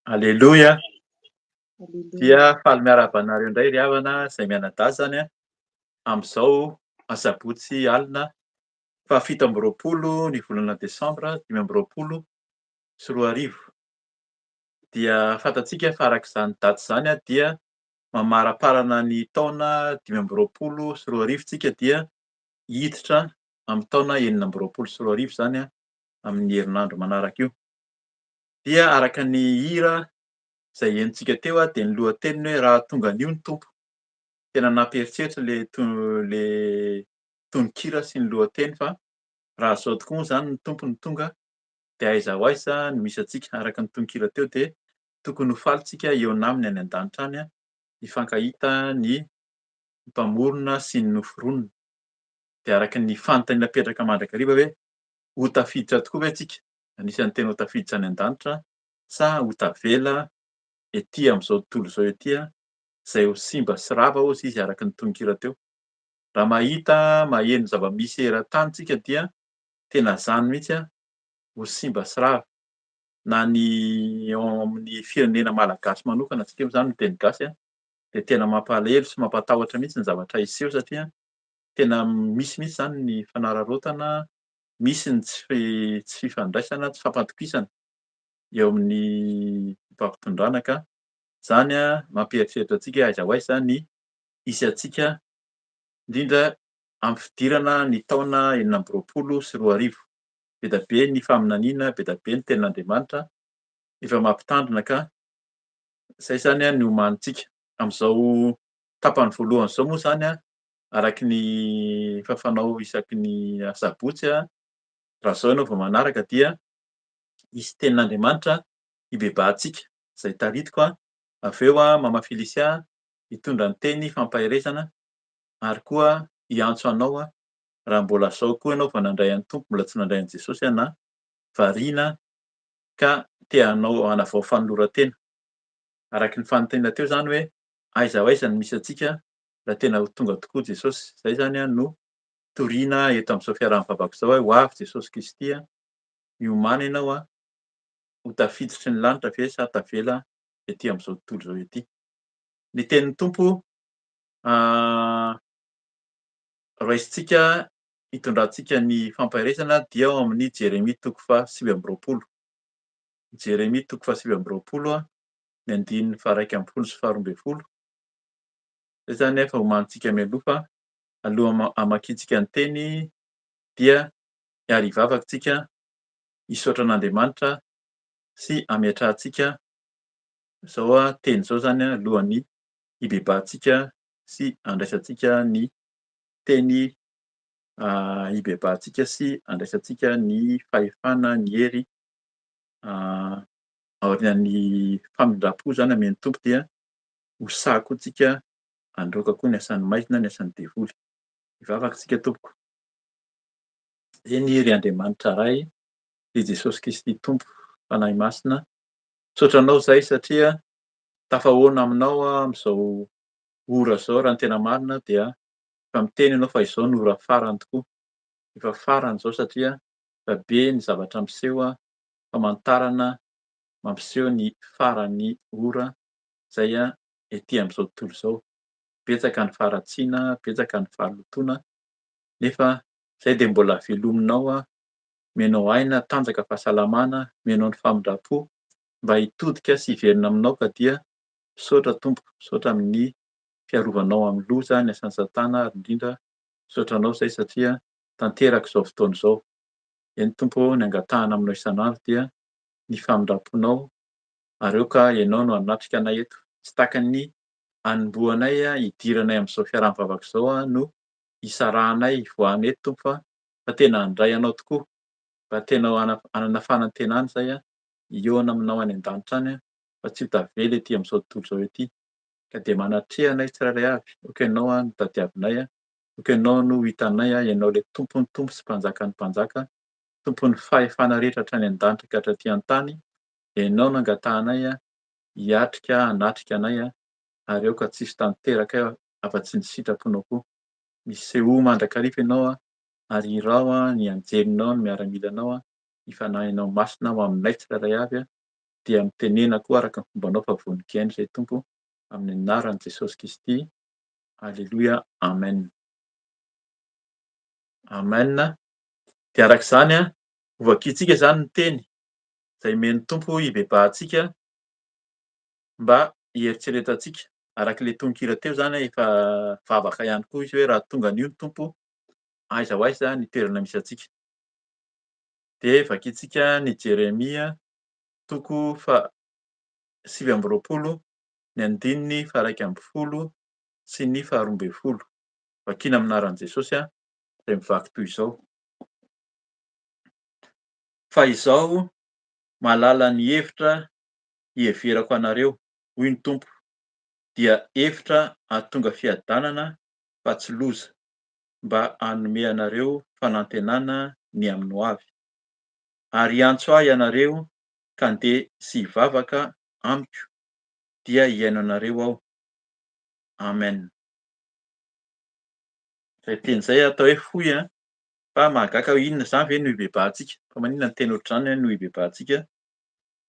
Aleloia. Dia faly miarahaba anareo indray ry havana izay mianadahy zany a amin'izao asabotsy alina fahafito amby roapolo ny volana desambra 2024. Dia fantatsika fa arak'izany daty zany a dia mamaraparana ny taona 2024 tsika dia hiditra amin'ny taona 2024 zany a amin'ny herinandro manaraka io. Dia araka ny hira izay henontsika teo a dia ny lohateniny hoe raha tonga anio ny tompo. Tena nampieritreritra le tononkira sy ny lohateny fa raha zao tokoa moa zany ny tompo ny tonga dia aiza ho aiza no misy antsika araka ny tononkira teo dia tokony ho falitsika eo aminy any an-danitra any a hifankahita ny mpamorona sy ny noforonina. Dia araka ny fanontaniana napetraka mandrakariva hoe ho tafiditra tokoa ve tsika anisan'ny tena ho tafiditra any an-danitra sa ho tavela ety amin'izao tontolo izao ety a izay ho simba sy rava hozy izy araka ny tononkira teo. Raha mahita maheno zava-misy eran-tany tsika dia tena zany mihitsy a ho simba sy rava na ny eo amin'ny firenena malagasy manokana tsika io zany no teny gasy a dia tena mampalahelo sy mampatahotra mihitsy ny zavatra hiseho satria tena misy mihitsy zany ny fanararaotana, misy ny tsy fifandraisana, tsy fampatokisana eo amin'ny mpampitondrana ka zany a mampieritreritra antsika aiza ho aiza ny hisy antsika indrindra amin'ny fidirana ny taona 2024. Be da be ny faminaniana, be da be ny tenin'Andriamanitra efa mampitandrina ka izay zany a no omanintsika amin'izao tapany voalohany izao moa zany a araky ny fafanao isaky ny asabotsy a raha zao ianao vao manaraka dia hisy tenin'Andriamanitra hibebahantsika izay taritiko a avy eo a mama Felisia hitondra ny teny fampaherezana ary koa hiantso anao a raha mbola zao koa ianao vao nandray an'ny tompo mbola tsy nandray an'i Jesosy a na variana ka te hanao hanavao fanoloran-tena. Araky ny fanontaniana teo zany hoe aiza ho aiza no misy antsika raha tena ho tonga tokoa Jesosy. Zay zany a no toriana eto amin'izao fiaraha-mivavaka izao hoe ho avy Jesosy Kristy a miomana ianao a ho tafiditry ny lanitra ve sa tavela ety amin'izao tontolo izao ety. Ny tenin'ny tompo raisintsika hitondrantsika ny fampaherezana dia ao amin'ny Jeremia 7:20. Jeremia 7:20 a ny andininy 1:12 sy 12. Zay zany efa omanintsika mialoha fa aloha hamakiantsika ny teny dia hiaro hivavakintsika, hisaotra an'Andriamanitra sy hametrahantsika zao teny zao zany alohan'ny hibebahantsika sy handraisantsika ny teny hibebahantsika sy handraisantsika ny fahefana, ny hery aorian'ny famindram-po zany amen'ny Tompo dia hosahako tsika androaka koa ny asan'ny maizina, ny asan'ny devoly. Hivavaka isika tompoko. Eny ry Andriamanitra ray, ry Jesosy Kristy Tompo, fanahy masina, misaotra anao zahay satria tafahoana aminao am'zao ora zao raha ny tena marina dia efa miteny ianao fa izao no ora farany tokoa. Efa farany zao satria efa be ny zavatra miseho famantarana mampiseho ny faran'ny ora zay etỳ am'zao tontolo zao. Betsaka ny faharatsiana, betsaka ny fahalotona nefa zay de mbola velominao menao aina, tanjaka fahasalamana, menao ny famindram-po mba hitodika sy hiverina aminao ka dia misaotra Tompo, misaotra amin'ny fiarovanao amin'ny loza, ny asan'ny satana ary indrindra misaotra anao zay satria tanteraka zao fotoana izao. Eny Tompo, ny angatahana aminao isan'andro dia ny famindram-ponao ary eo ka ianao no hanatrika anay eto. Tsy takan'ny hanombohanay hidiranay am'zao fiaraha-mivavaka zao no hisarahanay, ivoahanay eto Tompo fa tena handray anao tokoa, mba tena hanana fanantenana zay hihaona aminao any an-danitra any fa tsy ho tavela etỳ am'zao tontolo zao ety. Ka de manatreha anay tsirairay avy, aoka ianao no tadiavinay, aoka ianao no hitanay ianao le Tompon'ny tompo sy mpanjakan'ny mpanjaka, Tompon'ny fahefana rehetra hatrany an-danitra ka hatratỳ an-tany. Ianao no angatahanay hiatrika, hanatrika anay ary aoka tsisy tanteraka afa-tsy ny sitraponao koa. Miseho mandrakariva ianao ary irao ny anjerinao, ny miaramilanao ny fanahinao masina ho aminay tsirairay avy dia mitenenako araka ny fombanao fa voninkaina izay Tompo, amin'ny anaran'i Jesosy Kristy. Alleloia, amen. Amen. De arak'izany ho vakiantsika zany ny teny zay men'ny Tompo hibebahantsika mba hieritreretantsika. Arak'le tononkira teo zany efa vavaka ihany koa izy hoe raha tonga anio ny Tompo, aiza ho aiza ny toerana misy antsika. De vakiantsika ny Jeremia toko sivy amby roapolo, ny andininy faha raika amby folo sy ny faharoa amby folo. Vakiana amin'ny anaran'i Jesosy zay mivaky toy izao. Fa izaho mahalala ny hevitra hieverako anareo, hoy ny Tompo, dia hevitra hahatonga fiadanana fa tsy loza, mba hanome anareo fanantenana ny amin'ny ho avy. Ary antso ahy ianareo ka andeha sy hivavaka amiko, dia hiaino anareo aho. Amen. Zay teny zay atao hoe fohy fa mahagaga hoe inona zany ve no hibebahantsika? Fa maninona ny teny ohatr'izany no hibebahantsika?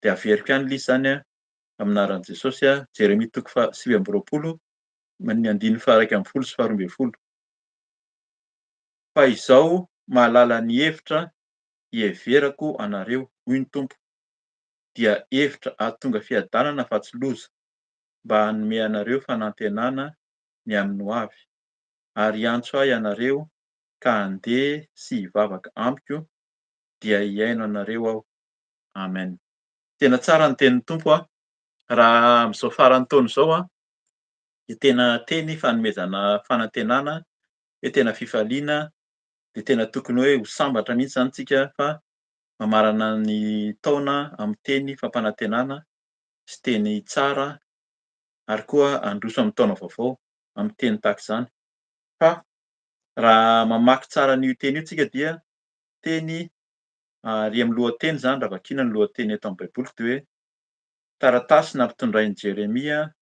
De averiko ihany lay zany amin'ny anaran'i Jesosy Jeremia toko sivy amby roapolo, ny andininy faha raika amby folo sy faharoa amby folo. Fa izaho mahalala ny hevitra hieverako anareo, hoy ny Tompo, dia hevitra hahatonga fiadanana fa tsy loza, mba hanome anareo fanantenana ny amin'ny ho avy. Ary antso ahy ianareo ka andeha sy hivavaka amiko, dia hiaino anareo aho. Amen. Tena tsara ny tenin'ny Tompo raha am'zao faran'ny taona izao de tena teny fanomezana fanantenana, hoe tena fifaliana, de tena tokony hoe ho sambatra mihitsy zany tsika fa mamarana ny taona amin'ny teny fampanantenana sy teny tsara ary koa handroso amin'ny taona vaovao amin'ny teny tahak'izany. Fa raha mamaky tsara an'io teny io tsika dia teny ary amin'ny lohateny zany raha vakiana ny lohateny eto amin'ny baiboly de hoe taratasy nampitondrain'i Jeremia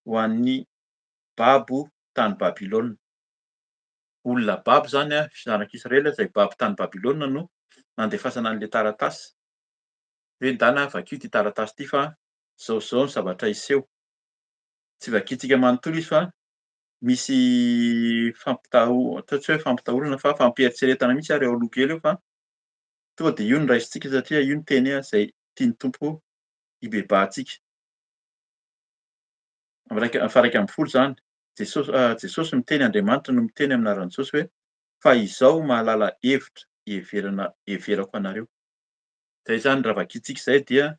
ho an'ny babo tany Babilôna. Olona babo zany zanak'Israela zay babo tany Babilôna no nandefasana an'le taratasy. Hoe ndana vakio ty taratasy ty fa zao ny zavatra hiseho. Tsy vakiantsika manontolo izy fa misy ataotsika hoe fampitahorana fa fampieritseretana mihitsy ary eo aloha kely eo fa tonga de io no raisintsika satria io ny teny zay tian'ny Tompo hibebahantsika. Faha raika amby folo zany, Jesosy miteny Andriamanitra no miteny amin'aran'i Jesosy hoe: "Fa izaho mahalala hevitra hieverako anareo." Zay zany raha vakiantsika izay dia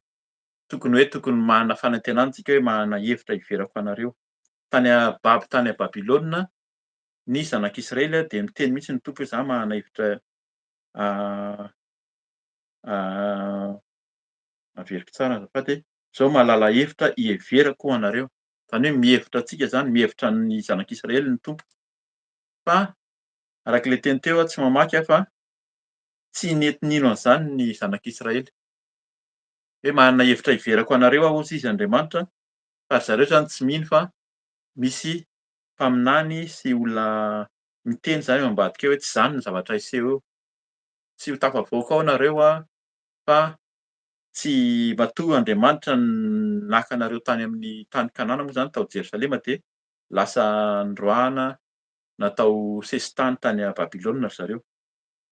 tokony manana fanantenana isika hoe manana hevitra hiverako anareo. Tany a Babilôna ny zanak'Israely de miteny mihitsy ny Tompo hoe: "Za manana hevitra ah, ah, averiko tsara azafady e, zao mahalala hevitra hieverako anareo." Zany hoe mihevitra antsika zany, mihevitra ny zanak'Israely ny Tompo. Fa arak'ilay teny teo tsy mamaky aho fa tsy nentinino an'izany ny zanak'Israely. Hoe manana hevitra hiverako anareo aho hozy izy Andriamanitra, fa zareo zany tsy mino fa misy mpaminany sy olona miteny zany eo ambadika eo hoe tsy izany ny zavatra hiseho eo. Tsy ho tafavoaka ao nareo fa tsy matoa Andriamanitra naka anareo tany amin'ny tany Kanana moa zany tao Jerosalema de lasa androahana natao sesitany tany a Babilôna ry zareo.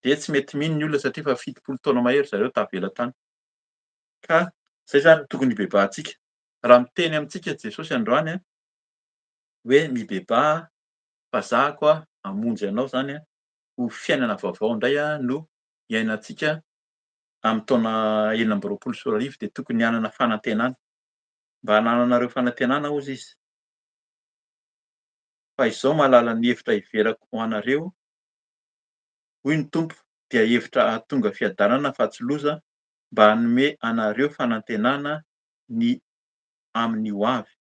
De tsy mety mino ny olona satria efa 70 taona mahery zareo tavela tany. Ka zay zany no tokony ibebahantsika. Raha miteny amintsika Jesosy androany hoe mibebà fa za koa hamonjy anao zany ho fiainana vaovao indray no iainantsika am'taona 2024 de tokony hanana fanantenana. Mba hanananareo fanantenana hozy izy. Fa izaho mahalala ny hevitra hiverako ho anareo, hoy ny Tompo, dia hevitra ahatonga fiadanana fa tsy loza, mba hanome anareo fanantenana ny amin'ny ho avy.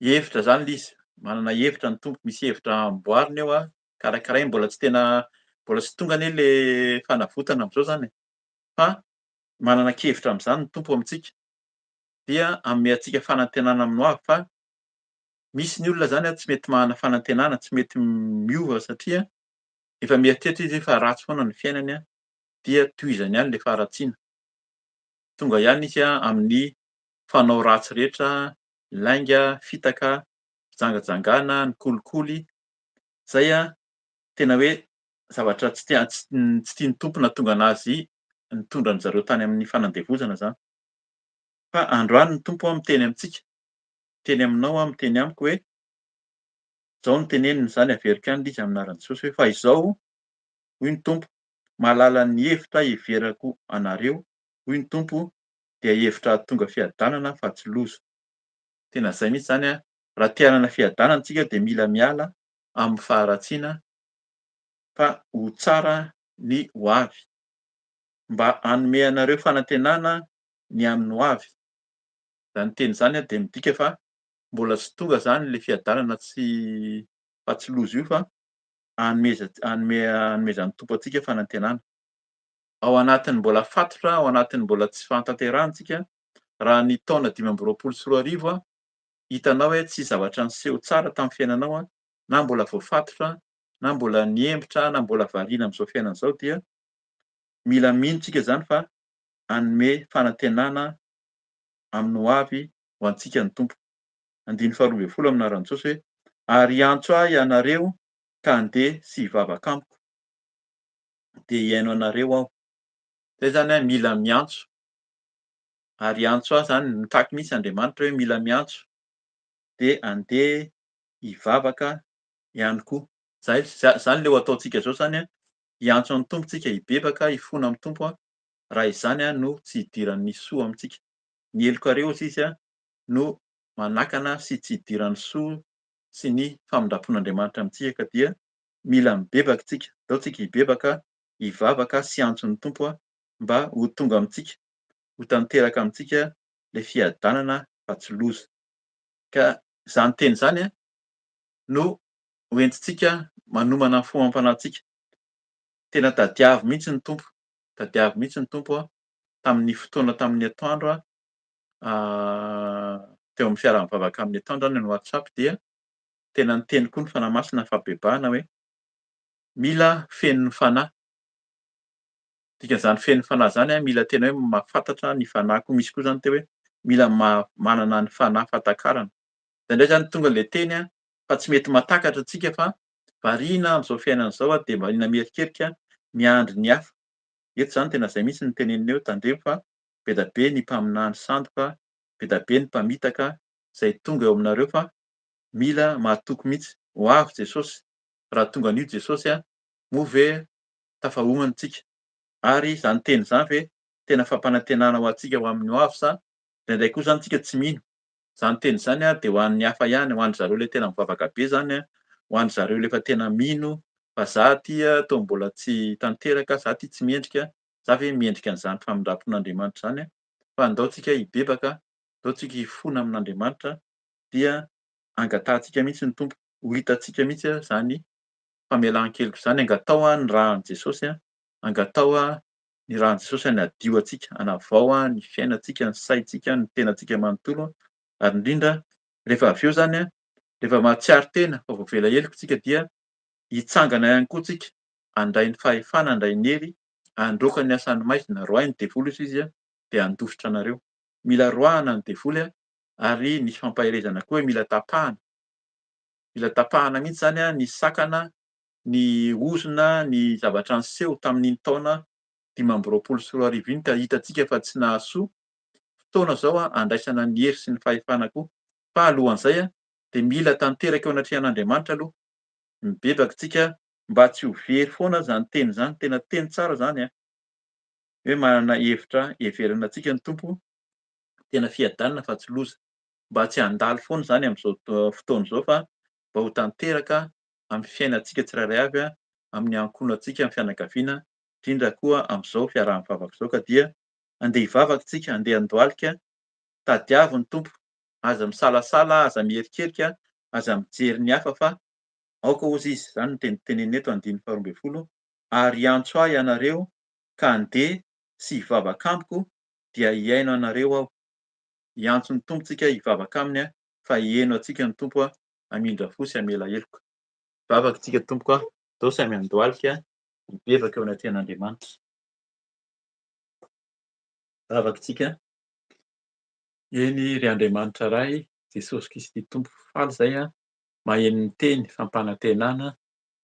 Hevitra zany lay izy, manana hevitra ny Tompo, misy hevitra amboariny eo karakarainy mbola tsy tonga anie le fanavotana am'zao zany e, fa manana-kevitra am'zany ny Tompo amintsika, dia hanome antsika fanantenana amin'ny ho avy fa misy ny olona zany tsy mety manana fanantenana, tsy mety miova satria efa mieritreritra izy hoe fa ratsy foana ny fiainany dia tohizany ihany le faharatsiana. Tonga ihany izy amin'ny fanao ratsy rehetra, lainga, fitaka, fijangajangana, ny kolikoly. Zay tena hoe zavatra tsy tian'ny Tompo nahatonga anazy nitondra an'zareo tany amin'ny fanandevozana zany. Fa androany ny Tompo miteny amintsika, miteny aminao miteny amiko hoe zao no teneniny zany averiko ihany lay izy amin'aran'i Jesosy hoe: "Fa izaho, hoy ny Tompo, mahalala ny hevitra hiverako anareo, hoy ny Tompo, dia hevitra ahatonga fiadanana fa tsy loza." Tena zay mihitsy zany raha te hanana fiadanana tsika de mila miala amin'ny faharatsiana fa ho tsara ny ho avy, mba hanome anareo fanantenana ny amin'ny ho avy. Zany teny zany de midika fa mbola tsy tonga zany le fiadanana fa tsy loza io fa hanomezan'ny Tompo antsika fanantenana. Ao anatin'ny mbola fatotra, ao anatin'ny mbola tsy fahatanterantsika, raha ny taona 2024 hitanao hoe tsy zavatra niseho tsara tamin'ny fiainanao na mbola vao fatotra, na mbola niembotra, na mbola variana amin'izao fiainana izao dia mila mino tsika zany fa hanome fanantenana amin'ny ho avy ho antsika ny Tompo. 15 amin'aran'i Jesosy hoe: "Ary antso ahy ianareo ka andeha sy hivavaka amiko, de hiaino anareo aho." Zay zany mila miantso, ary antso ahy zany mitaky mihitsy Andriamanitra hoe mila miantso de andeha hivavaka ihany koa. Zany le ho ataontsika zao zany hiantso an'ny Tompo tsika, hibebaka, hifono amin'ny Tompo raha izany no tsy hidiran'ny soa amintsika. Ny heloko are ozy izy no manakana sy tsy hidiran'ny soa sy ny famindrapon'Andriamanitra amintsika ka dia mila mibebaka tsika, aleo tsika hibebaka, hivavaka sy antso ny Tompo mba ho tonga amintsika, ho tanteraka amintsika le fiadanana fa tsy loza. Ka zany teny zany no hoentintsika manomana ny fomam-panahintsika. Tena tadiavy mihitsy ny Tompo, tadiavy mihitsy ny Tompo tamin'ny fotoana tamin'ny atoandro teo amin'ny fiaraham-bavaka amin'ny atoandro any no WhatsApp dia tena niteny koa ny fanahy masina ny fabebahana hoe mila feno ny fanahy. Dikan'izany feno ny fanahy zany mila tena hoe mahafantatra ny fanahy koa, misy koa zany teo hoe mila manana ny fanahy fahatankarana. Zay indray zany tonga le teny fa tsy mety mahatakatra antsika fa variana amin'izao fiainana izao de variana mierikerika miandry ny hafa. Eto zany tena zay mihitsy no teneniny eo tandremo fa be da be ny mpaminany sandoka, be da be ny mpamitaka zay tonga eo aminareo fa mila mahatoky mihitsy. Ho avy Jesosy, raha tonga an'io Jesosy moa ve tafahomana antsika? Ary izany teny izany ve tena fampanantenana ho antsika ho amin'ny ho avy sa ndraindray koa zany tsika tsy mino? Zany teny zany de ho an'ny hafa ihany, ho an'ny zareo le tena mivavaka be zany ho an'ny zareo le efa tena mino fa za ty toa mbola tsy tanteraka, za ty tsy mendrika, za ve miendrika an'izany famindrampon'Andriamanitra zany fa andaontsika hibebaka, andaontsika hifono amin'Andriamanitra dia angatantsika mihitsy ny Tompo, ho hitantsika mihitsy zany famelan-keloka zany, angatao ny rahan'i Jesosy, angatao ny rahan'i Jesosy ny hadio antsika, hanavao ny fiainantsika, ny saintsika, ny tenantsika manontolo ary indrindra rehefa avy eo zany rehefa mahatsiaro tena fa voavela heloko tsika dia hitsangana ihany koa tsika, handray ny fahefana, handray ny hery, handroaka ny asan'ny maizina, roahy ny devoly hozy izy de handositra anareo. Mila roahana ny devoly ary ny fampaherezana koa mila tapahana. Mila tapahana mihitsy zany ny sakana, ny ozona, ny zavatra niseho tamin'iny taona dimy amby roapolo sy roa arivo iny ka hitantsika fa tsy nahasoa. Fotoana zao andraisana ny hery sy ny fahefana koa. Fa alohan'izay de mila tanteraka eo anatrehan'Andriamanitra aloha, mibebaka tsika mba tsy ho very foana zany teny zany, tena teny tsara zany hoe manana hevitra heverina antsika ny Tompo, tena fiadanana fa tsy loza. Mba tsy handalo foana zany amin'izao fotoana izao fa mba ho tanteraka amin'ny fiainantsika tsirairay avy amin'ny ankohonantsika amin'ny fianakaviana, indrindra koa amin'izao fiaraha-mivavaka izao ka dia andeha hivavaka isika, andeha handohalika, tadiavo ny Tompo, aza misalasala, aza mierikerika, aza mijery ny hafa fa aoka hozy izy, zany no teniteneny eto andininy faharoa ambiny folo, ary antso ahy ianareo ka andeha sy hivavaka amiko dia hiaino anareo aho. Hiantso ny Tompo tsika hivavaka aminy fa hihaino antsika ny Tompo hamindra fo sy hamela heloka. Hivavaka tsika tompoko dao samy handohalika, hibebaka eo anatrehan'Andriamanitra. Hivavaka tsika eny ry Andriamanitra ray, Jesosy Kristy Tompo faly zay maheno ny teny fampanantenana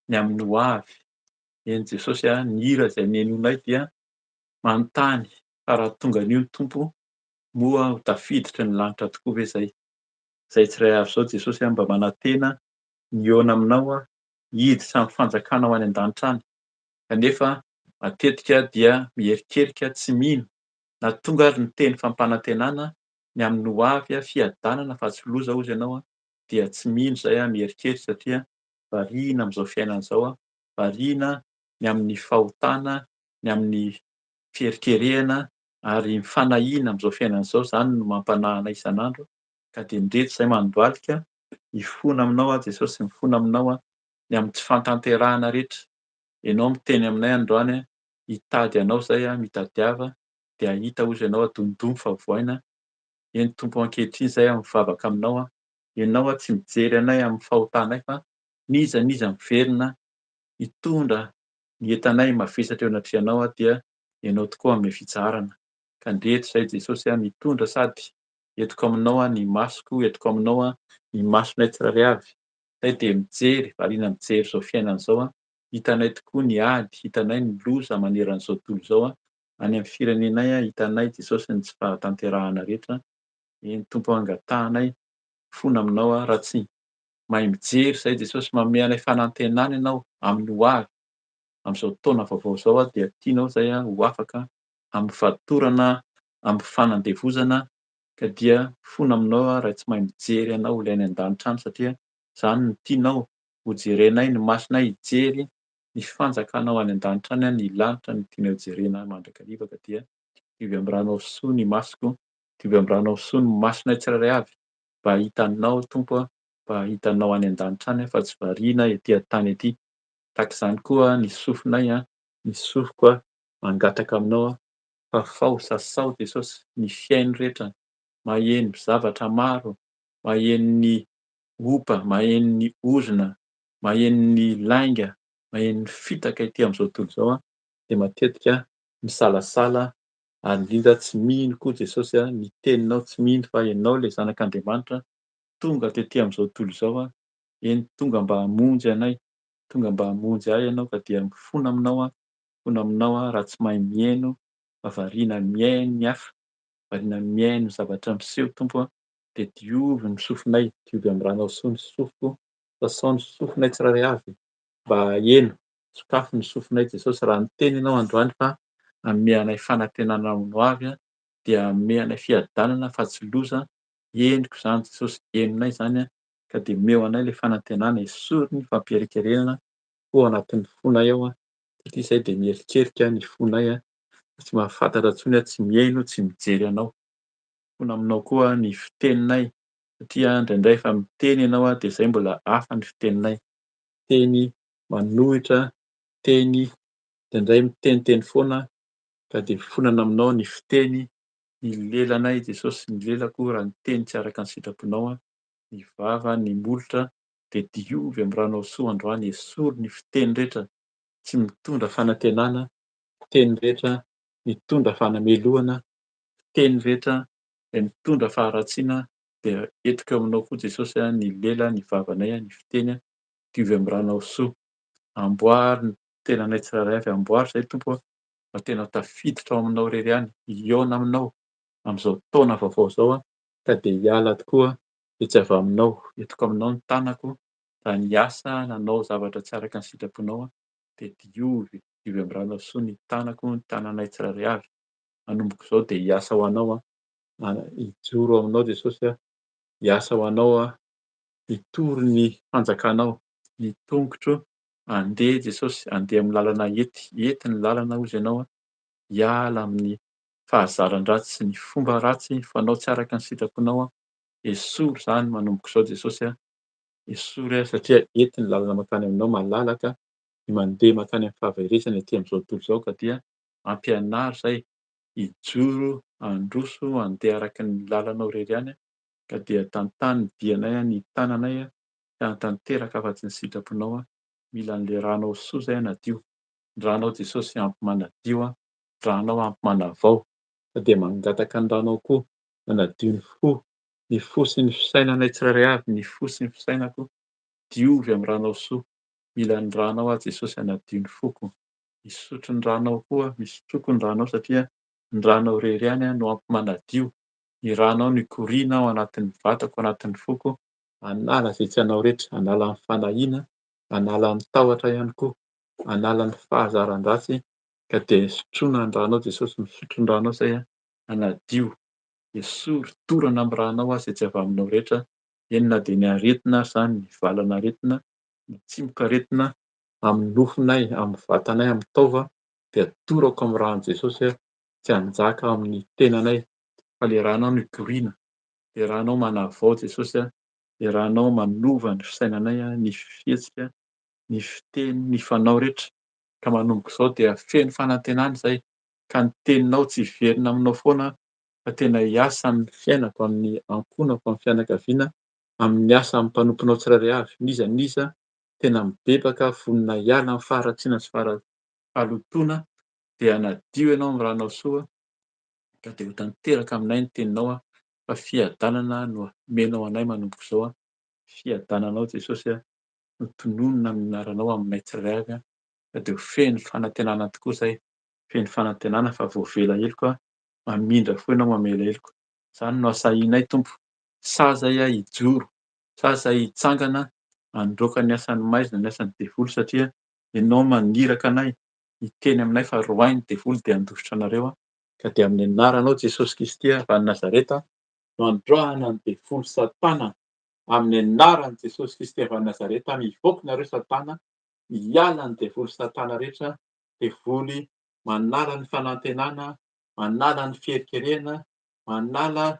ny amin'ny ho avy. Eny Jesosy ny hira zay nihainoanay dia manontany fa raha tonga an'io ny Tompo moa ho tafiditra ny lanitra tokoa ve zay? Zay tsirairay avy zao Jesosy mba manantena ny eo aminao hiditra amin'ny fanjakana ho any an-danitra any. Kanefa matetika dia mierikerika tsy mino na tonga ary ny teny fampanantenana ny amin'ny ho avy fiadanana fa tsy loza hozy ianao dia tsy mino zay mierikerika satria variana amin'izao fiainana izao, variana ny amin'ny fahotana, ny amin'ny fieritreretana ary fanahiana amin'izao fiainana izao, zany no mampanahy anay isan'andro ka de ndreto izahay mandohalika hifono aminao Jesosy, mifono aminao ny amin'ny tsy fahatanterahana rehetra. Ianao miteny aminay androany hitady anao izahay mitadiava de hahita hozy ianao adomdomy fa vohaina. Eny Tompo ankehitriny izahay mivavaka aminao, ianao tsy mijery anay amin'ny fahotanay fa n'iza n'iza miverina hitondra ny entanay mavesatra eo anatrehanao dia ianao tokoa hanome fitsarana. Ka ndreto izahay Jesosy mitondra sady entiko aminao ny masoko, entiko aminao ny masonay tsirairay avy. Izahay de mijery, variana mijery izao fiainana izao, hitanay tokoa ny ady, hitanay ny loza maneran'izao tontolo izao any amin'ny firenenay, hitanay Jesosy ny tsy fahatanterahana rehetra. Eny Tompo angatanay, mifono aminao raha tsy mahay mijery izahay Jesosy, manome anay fanantenana ianao amin'ny ho avy. Amin'izao taona vaovao izao dia tianao izahay ho afaka amin'ny fatorana, amin'ny fanandevozana ka dia mifono aminao raha tsy mahay mijery anao ilay any an-danitra any satria zany no tianao ho jerenay, ny masonay hijery ny fanjakanao any an-danitra any, ny lanitra no tianay ho jerena mandrakariva ka dia diovy amin'ny ranao soa ny masoko, diovy amin'ny ranao soa ny masonay tsirairay avy mba hitanao Tompo, mba hitanao any an-danitra any fa tsy variana etỳ an-tany ety. Tahak'izany koa ny sofinay, ny sofiko mangataka aminao fa fao sasao Jesosy ny fiaino rehetra, maheno zavatra maro, maheno ny opa, maheno ny ozona, maheno ny lainga, maheno ny fitaka etỳ amin'izao tontolo izao de matetika misalasala ary indrindra tsy mino koa Jesosy ny teninao, tsy mino fa ianao le zanak'Andriamanitra tonga tetỳ amin'izao tontolo izao eny tonga mba hamonjy anay, tonga mba hamonjy ahy ianao ka dia mifono aminao raha tsy mahay mihaino fa variana mihaino ny hafa, variana mihaino zavatra miseho Tompo de diovy ny sofinay, diovy am'rano soa ny sofiko, sasao ny sofinay tsirairay avy, mba heno, sokafo ny sofinay Jesosy. Raha niteny ianao androany fa hanome anay fanantenana ho avy a, dia hanome anay fiadanana fa tsy loza, henoko zany Jesosy, henonay zany a, ka de omeo anay le fanantenana, esorina ny fampielikerenana ho anatin'ny fonay ao a, satria izahay de mierikerika ny fonay a, tsy mahafantatra intsony aho, tsy mihaino, tsy mijery anao. Fona aminao koa ny fiteninay, satria indraindray efa miteny ianao a de izay mbola hafa ny fiteninay. Teny manohitra, teny indraindray miteniteny foana ka de fonana aminao ny fiteny, ny lelanay Jesosy, ny lelako raha ny teny tsy araka ny sitraponao a, ny vava, ny molotra de diovy am'ranao soa androany, esory ny fiteny rehetra tsy mitondra fanantenana, fiteny rehetra mitondra fanameloana, fiteny rehetra mitondra faharatsiana, de entiko eo aminao koa Jesosy a ny lela, ny vavanay a, ny fiteny a, diovy am'ranao soa. Amboary ny tenanay tsirairay avy, amboary zahay Tompo a, mba tena tafiditra ao aminao irery ihany, hiaona aminao am'zao taona vaovao zao a, ka de hiala tokoa de tsy avy aminao. Entiko aminao ny tanako, raha ny asa nanao zavatra tsy araka ny sitraponao a, de diovy, diovy am'ranao soa ny tanako, ny tananay tsirairay avy. Manomboka izao de hiasa ho anao a, hijoro aminao Jesosy a, hiasa ho anao a, hitory ny fanjakanao, ny tongotro handeha Jesosy, handeha amin'ny lalana hety, hety ny lalana hozy ianao a, hiala amin'ny fahazaran-dratsy sy ny fomba ratsy fanao tsy araka ny sitraponao a, esory zany manomboka izao Jesosy a, esory a satria hety ny lalana mankany aminao, malalaka ny mandeha mankany amin'ny fahaverezana etỳ am'zao tontolo izao ka dia ampianaro zahay hijoro, handroso, handeha araky ny lalanao irery ihany a, ka dia tantany ny dianay a, ny tananay a, ka hatanteraka afa-tsy ny sitraponao a, mila an'le ranao soa zahay hanadio. Ranao Jesosy ampy manadio a, ranao ampy manavao, ka de mangataka ny ranao koa manadio ny fo sy ny fisainanay tsirairay avy, ny fo sy ny fisainako, diovy am'ranao soa. Mila ny ranao aho Jesosy hanadio ny foko, misotro ny ranao koa, misotroko ny ranao satria ny ranao irery ihany a no ampy manadio. Ny ranao no ikoriana ao anatin'ny vatako, anatin'ny foko, hanala zay tsy anao rehetra, hanala ny fanahiana, hanala ny tahotra ihany koa, hanala ny fahazaran-dratsy, ka de sotroina ny ranao Jesosy, misotro ny ranao zahay a, hanadio, esory, torana am'ranao a zay tsy avy aminao rehetra, eny na de ny aretina ary zany, ny valan'aretina, ny tsimoka-aretina amin'ny nofinay, amin'ny vatanay, amin'ny taova, de atorako am'rano Jesosy a, tsy hanjaka amin'ny tenanay, fa le ranao no ikoriana, le ranao manavao Jesosy a, le ranao manova ny fisainanay a, ny fihetsika, ny fiteny, ny fanao rehetra, ka manomboka izao dia feno fanantenana izahay, ka ny teninao tsy hiverina aminao foana fa tena hiasa amin'ny fiainako, amin'ny ankonako, amin'ny fianakaviana, amin'ny asa amin'ny mpanomponao tsirairay avy, n'iza n'iza tena mibebaka vonona hiala amin'ny faharatsiana sy fahalotona, de hanadio ianao am'ranao soa, ka de ho tanteraka aminay ny teninao a, fa fiadanana no omenao anay manomboka izao a, fiadananao Jesosy a, no tononona amin'ny anaranao aminay tsirairay avy a, ka de ho feno fanantenana tokoa zahay, feno fanantenana fa voavela heloka, mamindra foa ianao mamela heloka. Zany no asahinay Tompo, saza iah hijoro, saza hitsangana handroaka ny asan'ny maizina, ny asan'ny devoly satria ianao maniraka anay, miteny aminay fa roahy ny devoly de handositra anareo a, ka de amin'ny anaranao Jesosy Kristy a, avy any Nazareta no androahana ny devoly Satana, amin'ny anaran'i Jesosy Kristy avy any Nazareta, mivoaka nareo Satana, miala ny devoly Satana rehetra, devoly manala ny fanantenana, manala ny fierikerena, manala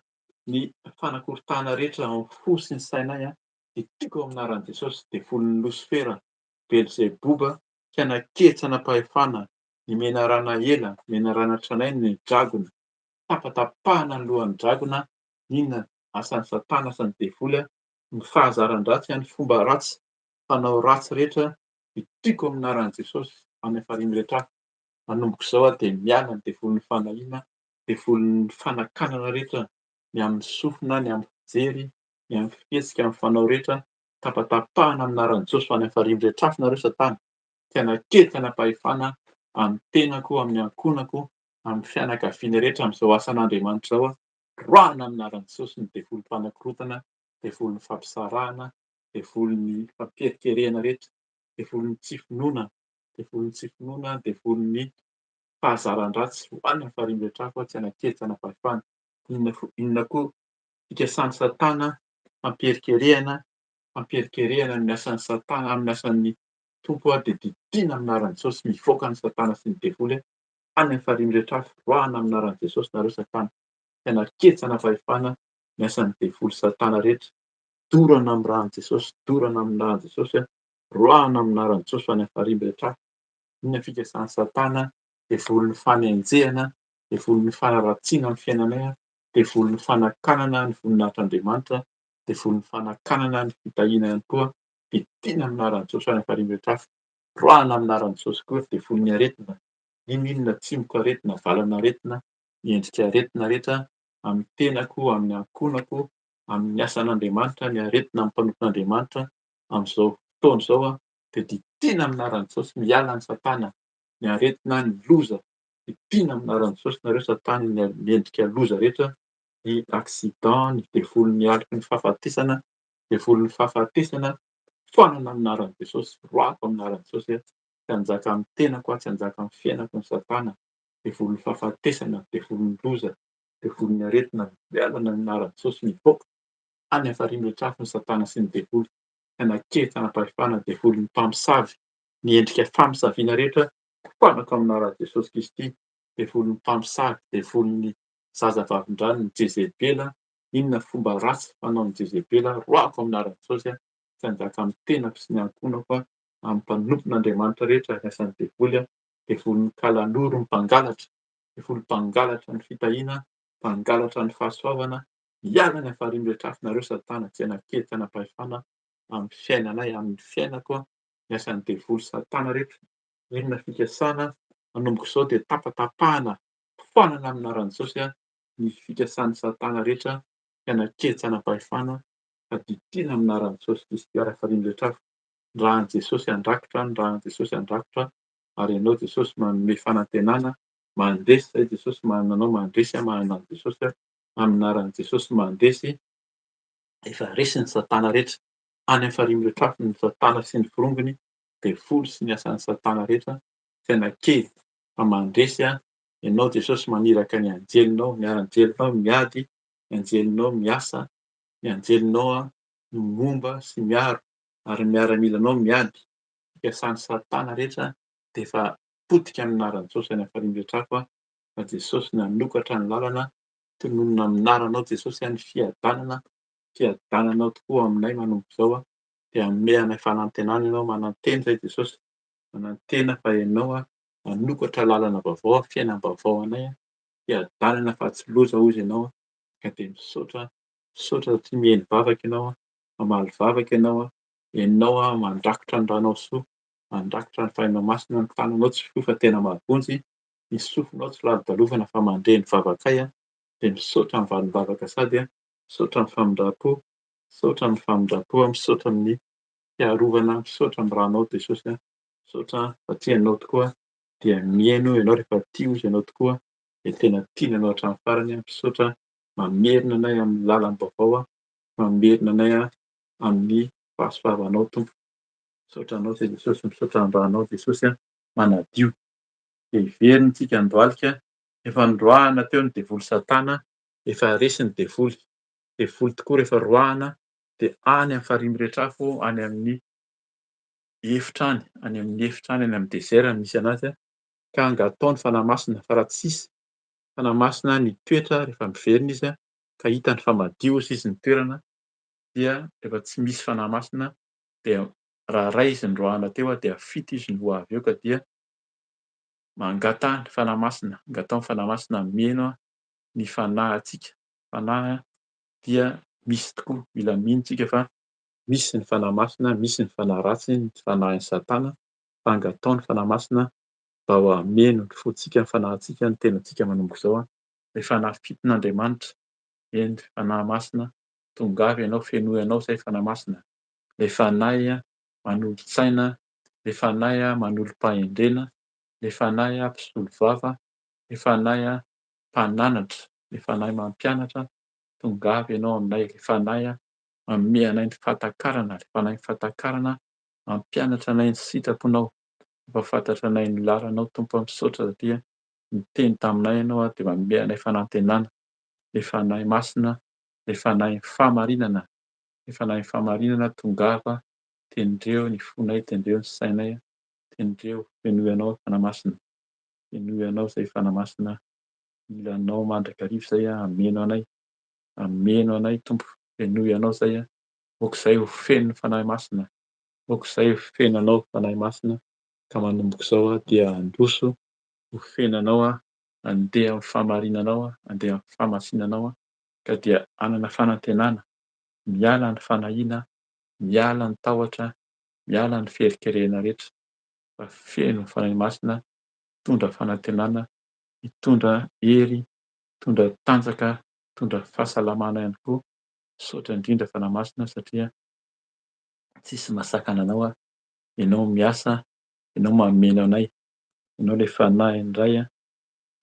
ny fanakoritahana rehetra ao amin'ny fo sy ny sainay a, de tiako amin'ny anaran'i Jesosy, devolin'ny Losifera, Belzeboba, mpianaketsy anam-pahefana, ny menarana ela, menarana tranainy ny dragona, tapatapahana ny lohan'ny dragona, inona? Asan'ny Satana, asan'ny devoly a, ny fahazaran-dratsy a, ny fomba ratsy, fanao ratsy rehetra, itiko amin'ny anaran'i Jesosy, any afarimy rehetra avy. Manomboka izao a de miala ny devolin'ny fanahiana, devolin'ny fanakanana rehetra, ny amin'ny sofina, ny amin'ny fijery, ny amin'ny fihetsika, amin'ny fanao rehetra, tapatapahana amin'ny anaran'i Jesosy ho any afarimy rehetra avy nareo Satana, mpianaketsy anam-pahefana, amin'ny tenako, amin'ny ankonako, amin'ny fianakaviana rehetra am'zao asan'Andriamanitra zao a. roahana amin'ny anaran'i Jesosy ny devolim-panakorotana, devolin'ny fampisarahana, devolin'ny fampierikerehana rehetra, devolin'ny tsy finoana, devolin'ny tsy finoana, devolin'ny fahazaran-dratsy ho any amin'ny farihy rehetra fa tsy hanaketsy hanavahifany. Inona koa fikasan'ny Satana hampierikerehana, hampierikerehana ny asan'ny Satana amin'ny asan'ny tompo dia didina amin'ny anaran'i Jesosy, mivoaka ny Satana sy ny devoly any amin'ny farihy rehetra avy, roahana amin'ny anaran'i Jesosy nareo Satana, tsy hanaketsy hanavahifana ny asan'ny devoly Satana rehetra. Dorana amin'ny ran'i Jesosy, dorana amin'ny ran'i Jesosy, roahana amin'ny anaran'i Jesosy ho any amin'ny farihy rehetra avy. Inona fikasan'ny Satana? Devolin'ny fanenjehana, devolin'ny fanaratsiana amin'ny fiainanay, devolin'ny fanakanana ny voninahitr'Andriamanitra, devolin'ny fanakanana ny fitahiana ihany koa, didina amin'ny anaran'i Jesosy any amin'ny farihy rehetra avy. Roahana amin'ny anaran'i Jesosy koa devolin'ny aretina, inona tsimoka aretina, valana aretina, miendrika aretina rehetra amin'ny tenako, amin'ny ankonako, amin'ny asan'Andriamanitra, ny aretina amin'ny mpanompon'Andriamanitra amin'izao fotoana izao dia didina amin'ny anaran'i Jesosy, miala ny Satana, ny aretina, ny loza, didina amin'ny anaran'i Jesosy nareo Satana, ny miendrika loza rehetra, ny accident, ny devolin'ny aliky ny fahafatesana, devolin'ny fahafatesana, foanana amin'ny anaran'i Jesosy, roahako amin'ny anaran'i Jesosy, tsy hanjaka amin'ny tenako, tsy hanjaka amin'ny fiainako ny Satana, devolin'ny fahafatesana, devolin'ny loza, devolin'ny aretina, miala amin'ny anaran'i Jesosy, mivoaka any amin'ny farihy rehetra avy ny Satana sy ny devoly, tsy hanaketsy hanapahefana devolin'ny mpamosavy, miendrika fahamisaviana rehetra, fanaka amin'ny anaran'i Jesosy Kristy, devolin'ny mpamosavy, devolin'ny zaza vavin-drano, ny Jezebela, inona fomba ratsy fanaon'i Jezebela, roahako amin'ny anaran'i Jesosy, tsy hanjaka amin'ny tenako sy ny ankonako, amin'ny mpanompon'Andriamanitra rehetra, ny asan'ny devoly, devolin'ny kalanoro, ny mpangalatra, devoly mpangalatra ny fitahiana, mpangalatra ny fahasoavana, miala any amin'ny farihy rehetra avy nareo Satana, tsy hanaketsy hanapahefana amin'ny fiainanay, amin'ny fiainako, ny asan'ny devoly Satana rehetra. Inona fikasana? Manomboka izao dia tapatapahana, foanana amin'ny anaran'i Jesosy ny fikasan'ny Satana rehetra, tsy hanaketsy hanapahefana, fa didina amin'ny anaran'i Jesosy Kristy ary farihy rehetra avy. Rahan'i Jesosy andrakotra, rahan'i Jesosy andrakotra, ary ianao Jesosy manome fanantenana, mandresy izay Jesosy mananao mandresy manana Jesosy amin'ny anaran'i Jesosy mandresy, efa resy ny Satana rehetra, any amin'ny farihy rehetra avy ny Satana sy ny vorongony, devoly sy ny asan'ny Satana rehetra, tsy hanakely fa mandresy ianao Jesosy maniraka ny anjelinao, ny anjelinao miady, ny anjelinao miasa, ny anjelinao momba sy miaro ary miaramilanao miady. Fikasan'ny Satana rehetra dia efa potika amin'ny anaran'i Jesosy any amin'ny farihy rehetra avy fa Jesosy nanokatra ny lalana, tonononaminaranao Jesosy ny fiadanana, fiadananao tokoa aminay manomboka izao dia hanome anay fanantenana ianao, manantena izay Jesosy, manantena fa ianao manokatra lalana vaovao, fiainam-baovao anay, fiadanana fa tsy loza hozy ianao, ka dia misaotra, misaotra satria miheno vavaka ianao, mamaly vavaka ianao, ianao mandrakotra ny ranao soa, mandrakotra ny fahaina masina, ny tananao tsy fiofa tena mavonjy, ny sofinao tsy lalo-dalovana fa mandre ny vavakay dia misaotra ny valim-bavaka sady misaotra ny famindram-po, misaotra ny famindram-po, misaotra amin'ny fiarovana, misaotra ny ranao Jesosy, misaotra satria ianao tokoa dia mihaino ianao rehefa tia hozy ianao tokoa dia tena tiana ianao hatramin'ny farany, misaotra mamerina anay amin'ny lalam-baovao, mamerina anay amin'ny fahasoavanao Tompo. Misaotra anao Zay Jesosy, misaotra ny ranao Jesosy manadio. Dia heverina isika handoalika, efa noroahana teo ny devoly Satana, efa resy ny devoly. Devoly tokoa rehefa roahana dia any amin'ny farihy rehetra avy, any amin'ny efitrany, any amin'ny efitrany, any amin'ny dezera no misy anazy ka angatao ny fanahy masina fa raha tsisy fanahy masina ny toetra rehefa miverina izy ka hitany fa madio hozy izy ny toerana dia rehefa tsy misy fanahy masina dia raha iray izy no roahana teo dia fito izy no ho avy eo ka dia mangata ny fanahy masina, angatao ny fanahy masina miheno ny fanahintsika. Fanahy dia misy tokoa, mila mino isika fa misy ny fanahy masina, misy ny fanahy ratsy, ny fanahin'ny Satana, fa angatao ny fanahy masina mba ho hameno ny fontsika, ny fanahintsika, ny tenantsika manomboka izao. Ilay fanahy fiton'Andriamanitra, eny fanahy masina, tongavy ianao, fenoy anao izay fanahy masina. Ilay fanahy manolo-tsaina, ilay fanahy manolo-pahendrena, ilay fanahy mpisolo vava, ilay fanahy mpananatra, le fanahy mampianatra, tongavy ianao aminay. Le fanahy manome anay ny fahatakarana, le fanahy fahatakarana mampianatra anay ny sitraponao, mampahafantatra anay ny lalanao Tompo misaotra satria niteny taminay ianao dia manome anay fanantenana. Le fanahy masina, le fanahy fahamarinana, le fanahy fahamarinana tongava, tendreo ny fonay, tendreo ny sainay, tendreo fenoy anao fanahy masina, fenoy anao zay fanahy masina, ilanao mandrakariva zay ameno anay, ameno anay Tompo, fenoy anao zay aok'izay ho feno ny fanahy masina, aok'izay ho feno anao fanahy masina, ka manomboka izao dia handroso ho feno anao, handeha amin'ny fahamarinanao, handeha amin'ny fahamasinanao, ka dia hanana fanantenana, miala ny fanahiana, miala ny tahotra, miala ny fieritreretana rehetra, fa feno ny fanahy masina, mitondra fanantenana, mitondra hery, mitondra tanjaka, mitondra fahasalamana ihany koa. Misaotra indrindra fanahy masina satria tsisy mahasakana anao, ianao miasa, ianao mameno anay, ianao ilay fanahy indray.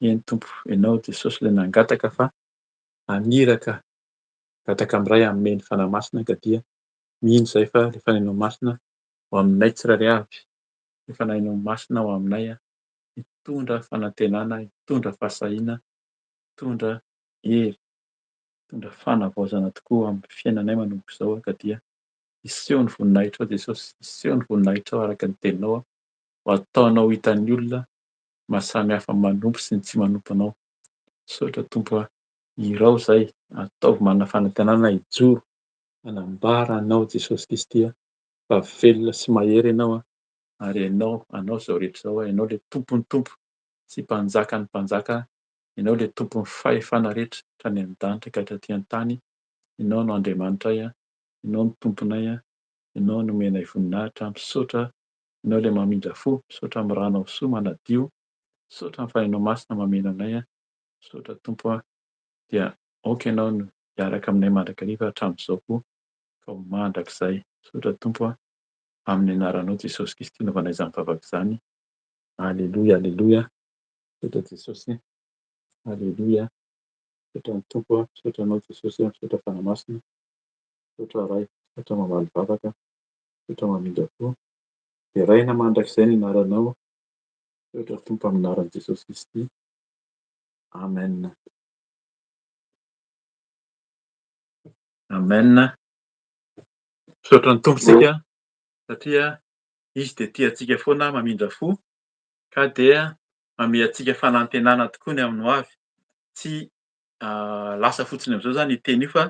Eny Tompo, ianao Jesosy ilay nangataka fa haniraka, gataka amin'iray hanome ny fanahy masina, ka dia mino izay fa le fanahinao masina ho aminay tsirairay avy, le fanahinao masina ho aminay mitondra fanantenana, mitondra fahasahiana, mitondra hery, mitondra fanavaozana tokoa amin'ny fiainanay manomboka izao, ka dia iseho ny voninahitrao Jesosy, iseho ny voninahitrao araka ny teninao, ho ataonao hitan'ny olona mahasamy hafa manompo sy ny tsy manompo anao. Misaotra Tompo, irao izay ataovy manana fanantenana, hijoro hanambara anao Jesosy Kristy fa velona sy mahery ianao, ary ianao izao rehetra izao, ianao ilay tompon'ny tompo sy mpanjakan'ny mpanjaka, ianao ilay tompon'ny fahefana rehetra hatrany an-danitra ka hatraty an-tany. Ianao no Andriamanitray, ianao no tomponay, ianao no omenay voninahitra. Misaotra, ianao ilay mamindra fo, misaotra amin'ny ranao soa manadio, misaotra amin'ny fanahinao masina mameno anay, misaotra Tompo dia aoka ianao no hiaraka aminay mandrakariva hatramin'izao koa, ka ho mandrakizay. Misaotra Tompo amin'ny anaranao Jesosy Kristy naovanay izany vavaka izany. Aleloia, aleloia. Misaotra Jesosy, aleloia. Misaotra ny Tompo, misaotra anao Jesosy, misaotra fanahy masina, misaotra Ray, misaotra mamaly vavaka, misaotra mamindra fo. Dia raina mandrakizay ny anaranao, misaotra Tompo amin'ny anaran'i Jesosy Kristy. Amen. Amen. Misaotra ny Tompo isika satria izy dia tia antsika foana mamindra fo, ka dia manome antsika fanantenana tokoa ny amin'ny ho avy. Tsy lasa fotsiny amin'izao izany io teny io fa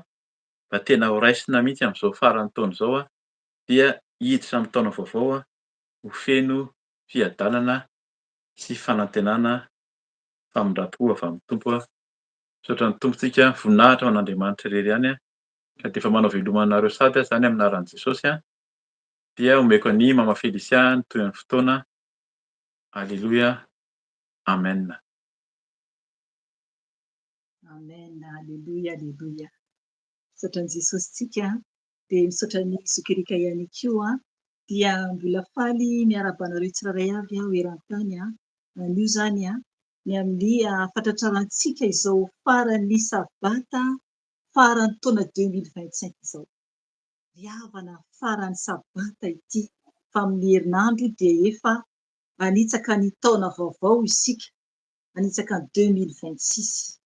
mba tena ho raisina mihitsy amin'izao faran'ny taona izao dia hiditra amin'ny taona vaovao ho feno fiadanana sy fanantenana, famindram-po avy amin'ny Tompo. Misaotra ny Tompo isika, voninahitra ho an'Andriamanitra irery ihany, ka dia efa manao velomana anareo sady izany amin'ny anaran'i Jesosy, dia omeko any Mama Felicia ny toy ny fotoana. Aleloia. Amen. Amen. Aleluia, aleluia. Misaotra ny Jesosy tsika, dia misaotra ny Zokerika ihany koa, dia mbola faly miarabanareo tsirairay avy aho eran-tany. Anio izany ny amin'ny fantatrarantsika izao faran'ny sabata, faran'ny taona 2025 izao. Riavana faran'ny sabata ity, fa amin'ny herinandro dia efa anitsaka ny taona vaovao isika, anitsaka ny 2026.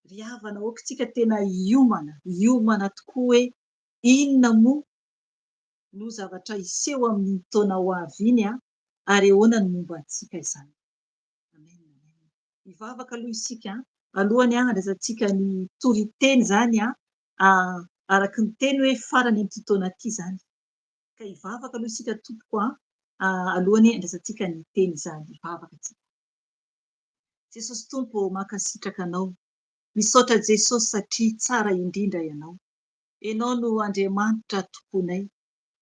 Riavana aokantsika tena hiomana tokoa hoe inona moa no zavatra hiseho amin'ny taona ho avy iny ary ahoana ny momba antsika izany. Amen. Hivavaka aloha isika, alohany andraisantsika ny toriteny izany araka ny teny hoe farany amin'ity taona ity izany. Ka hivavaka aloha isika tompoko alohany andraisantsika ny teny izany, hivavaka tsika. Jesosy Tompo, mankasitraka anao. Misaotra Jesosy satria tsara indrindra ianao. Ianao no Andriamanitra tomponay.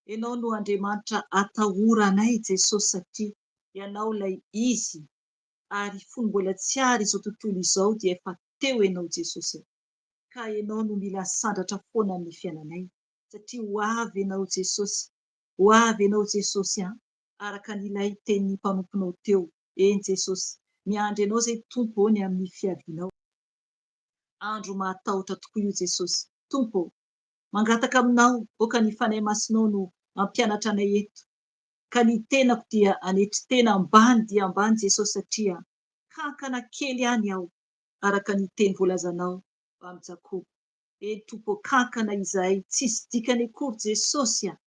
Ianao no Andriamanitra atahoranay Jesosy satria ianao ilay izy ary fony mbola tsy ary izao tontolo izao dia efa teo ianao Jesosy. Ka ianao no mila sandratra foana amin'ny fiainanay satria ho avy ianao Jesosy. Ho avy ianao Jesosy araka n'ilay teny mpanomponao teo. Eny Jesosy, miandry ianao izay tompo ny amin'ny fiavinao. andro mahatahotra tokoa io Jesosy. Tompo, mangataka aminao, oka ny fanahy masinao no mampianatra anay eto. Ka ny tenako dia anetry tena ambany dia ambany Jesosy, satria kankana kely ihany aho, araka ny teny voalazanao amin'ny Jakobo. Tompo, kankana izay tsisy dikany akory Jesosy aho,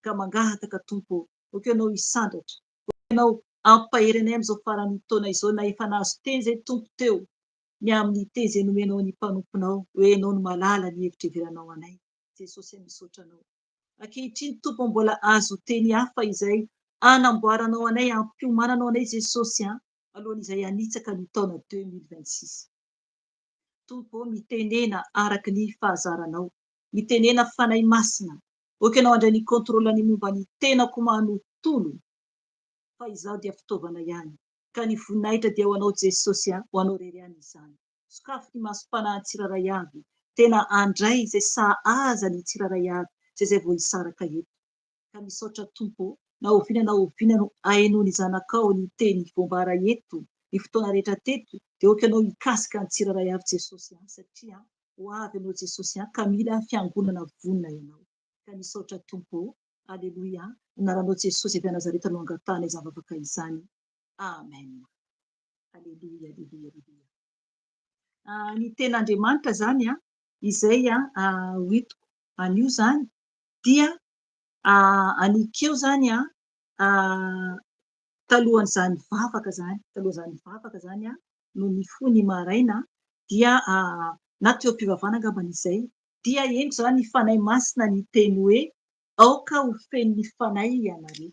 ka mangataka Tompo, oka ianao hisandratra, oka ianao ampahery anay amin'izao faran'ny taona izao, na efa nahazo teny izay Tompo teo ny amin'ny teny izay nomenao ny mpanomponao, hoe ianao no malala ny hevitra iveranao anay. Jesosy, misaotra anao. Ankehitriny Tompo, mbola azo teny hafa izay anamboaranao anay, ampiomananao anay Jesosy, alohan'izay hanitsaka ny taona 2026. Tompo, mitenena araka ny fahazaranao, mitenena fanahy masina, oka ianao andray ny kontrola ny momba ny tenako manontolo, fa izaho dia fitaovana ihany, ka ny voninahitra dia ho anao Jesosy, ho anao rery ihany izany. Sokafo ny masom-panahy ny tsiraray avy, tena andray izay sahaza ny tsiraray avy, zay vao hisaraka eto. Ka misaotra Tompo, na oviana no hainao ny zanakao ny teny voambara eto, ny fotoana rehetra teto, dia oka ianao hikasika ny tsiraray avy Jesosy, satria ho avy ianao Jesosy, ka mila fiangonana vonona ianao. Ka misaotra Tompo, aleloia, anaranao Jesosy avy Nazareta no angatahana izany vavaka izany. Amen. Aleloia, aleloia, aleloia. Ny ten'Andriamanitra zany izay hoitiko anio zany dia anikeo zany talohan'izany vavaka zany no nifoha ny maraina, dia na teo am-pivavahana angambany izay, dia eny zany ny fanahy masina ny teny hoe aoka ho feno ny fanahy ianareo,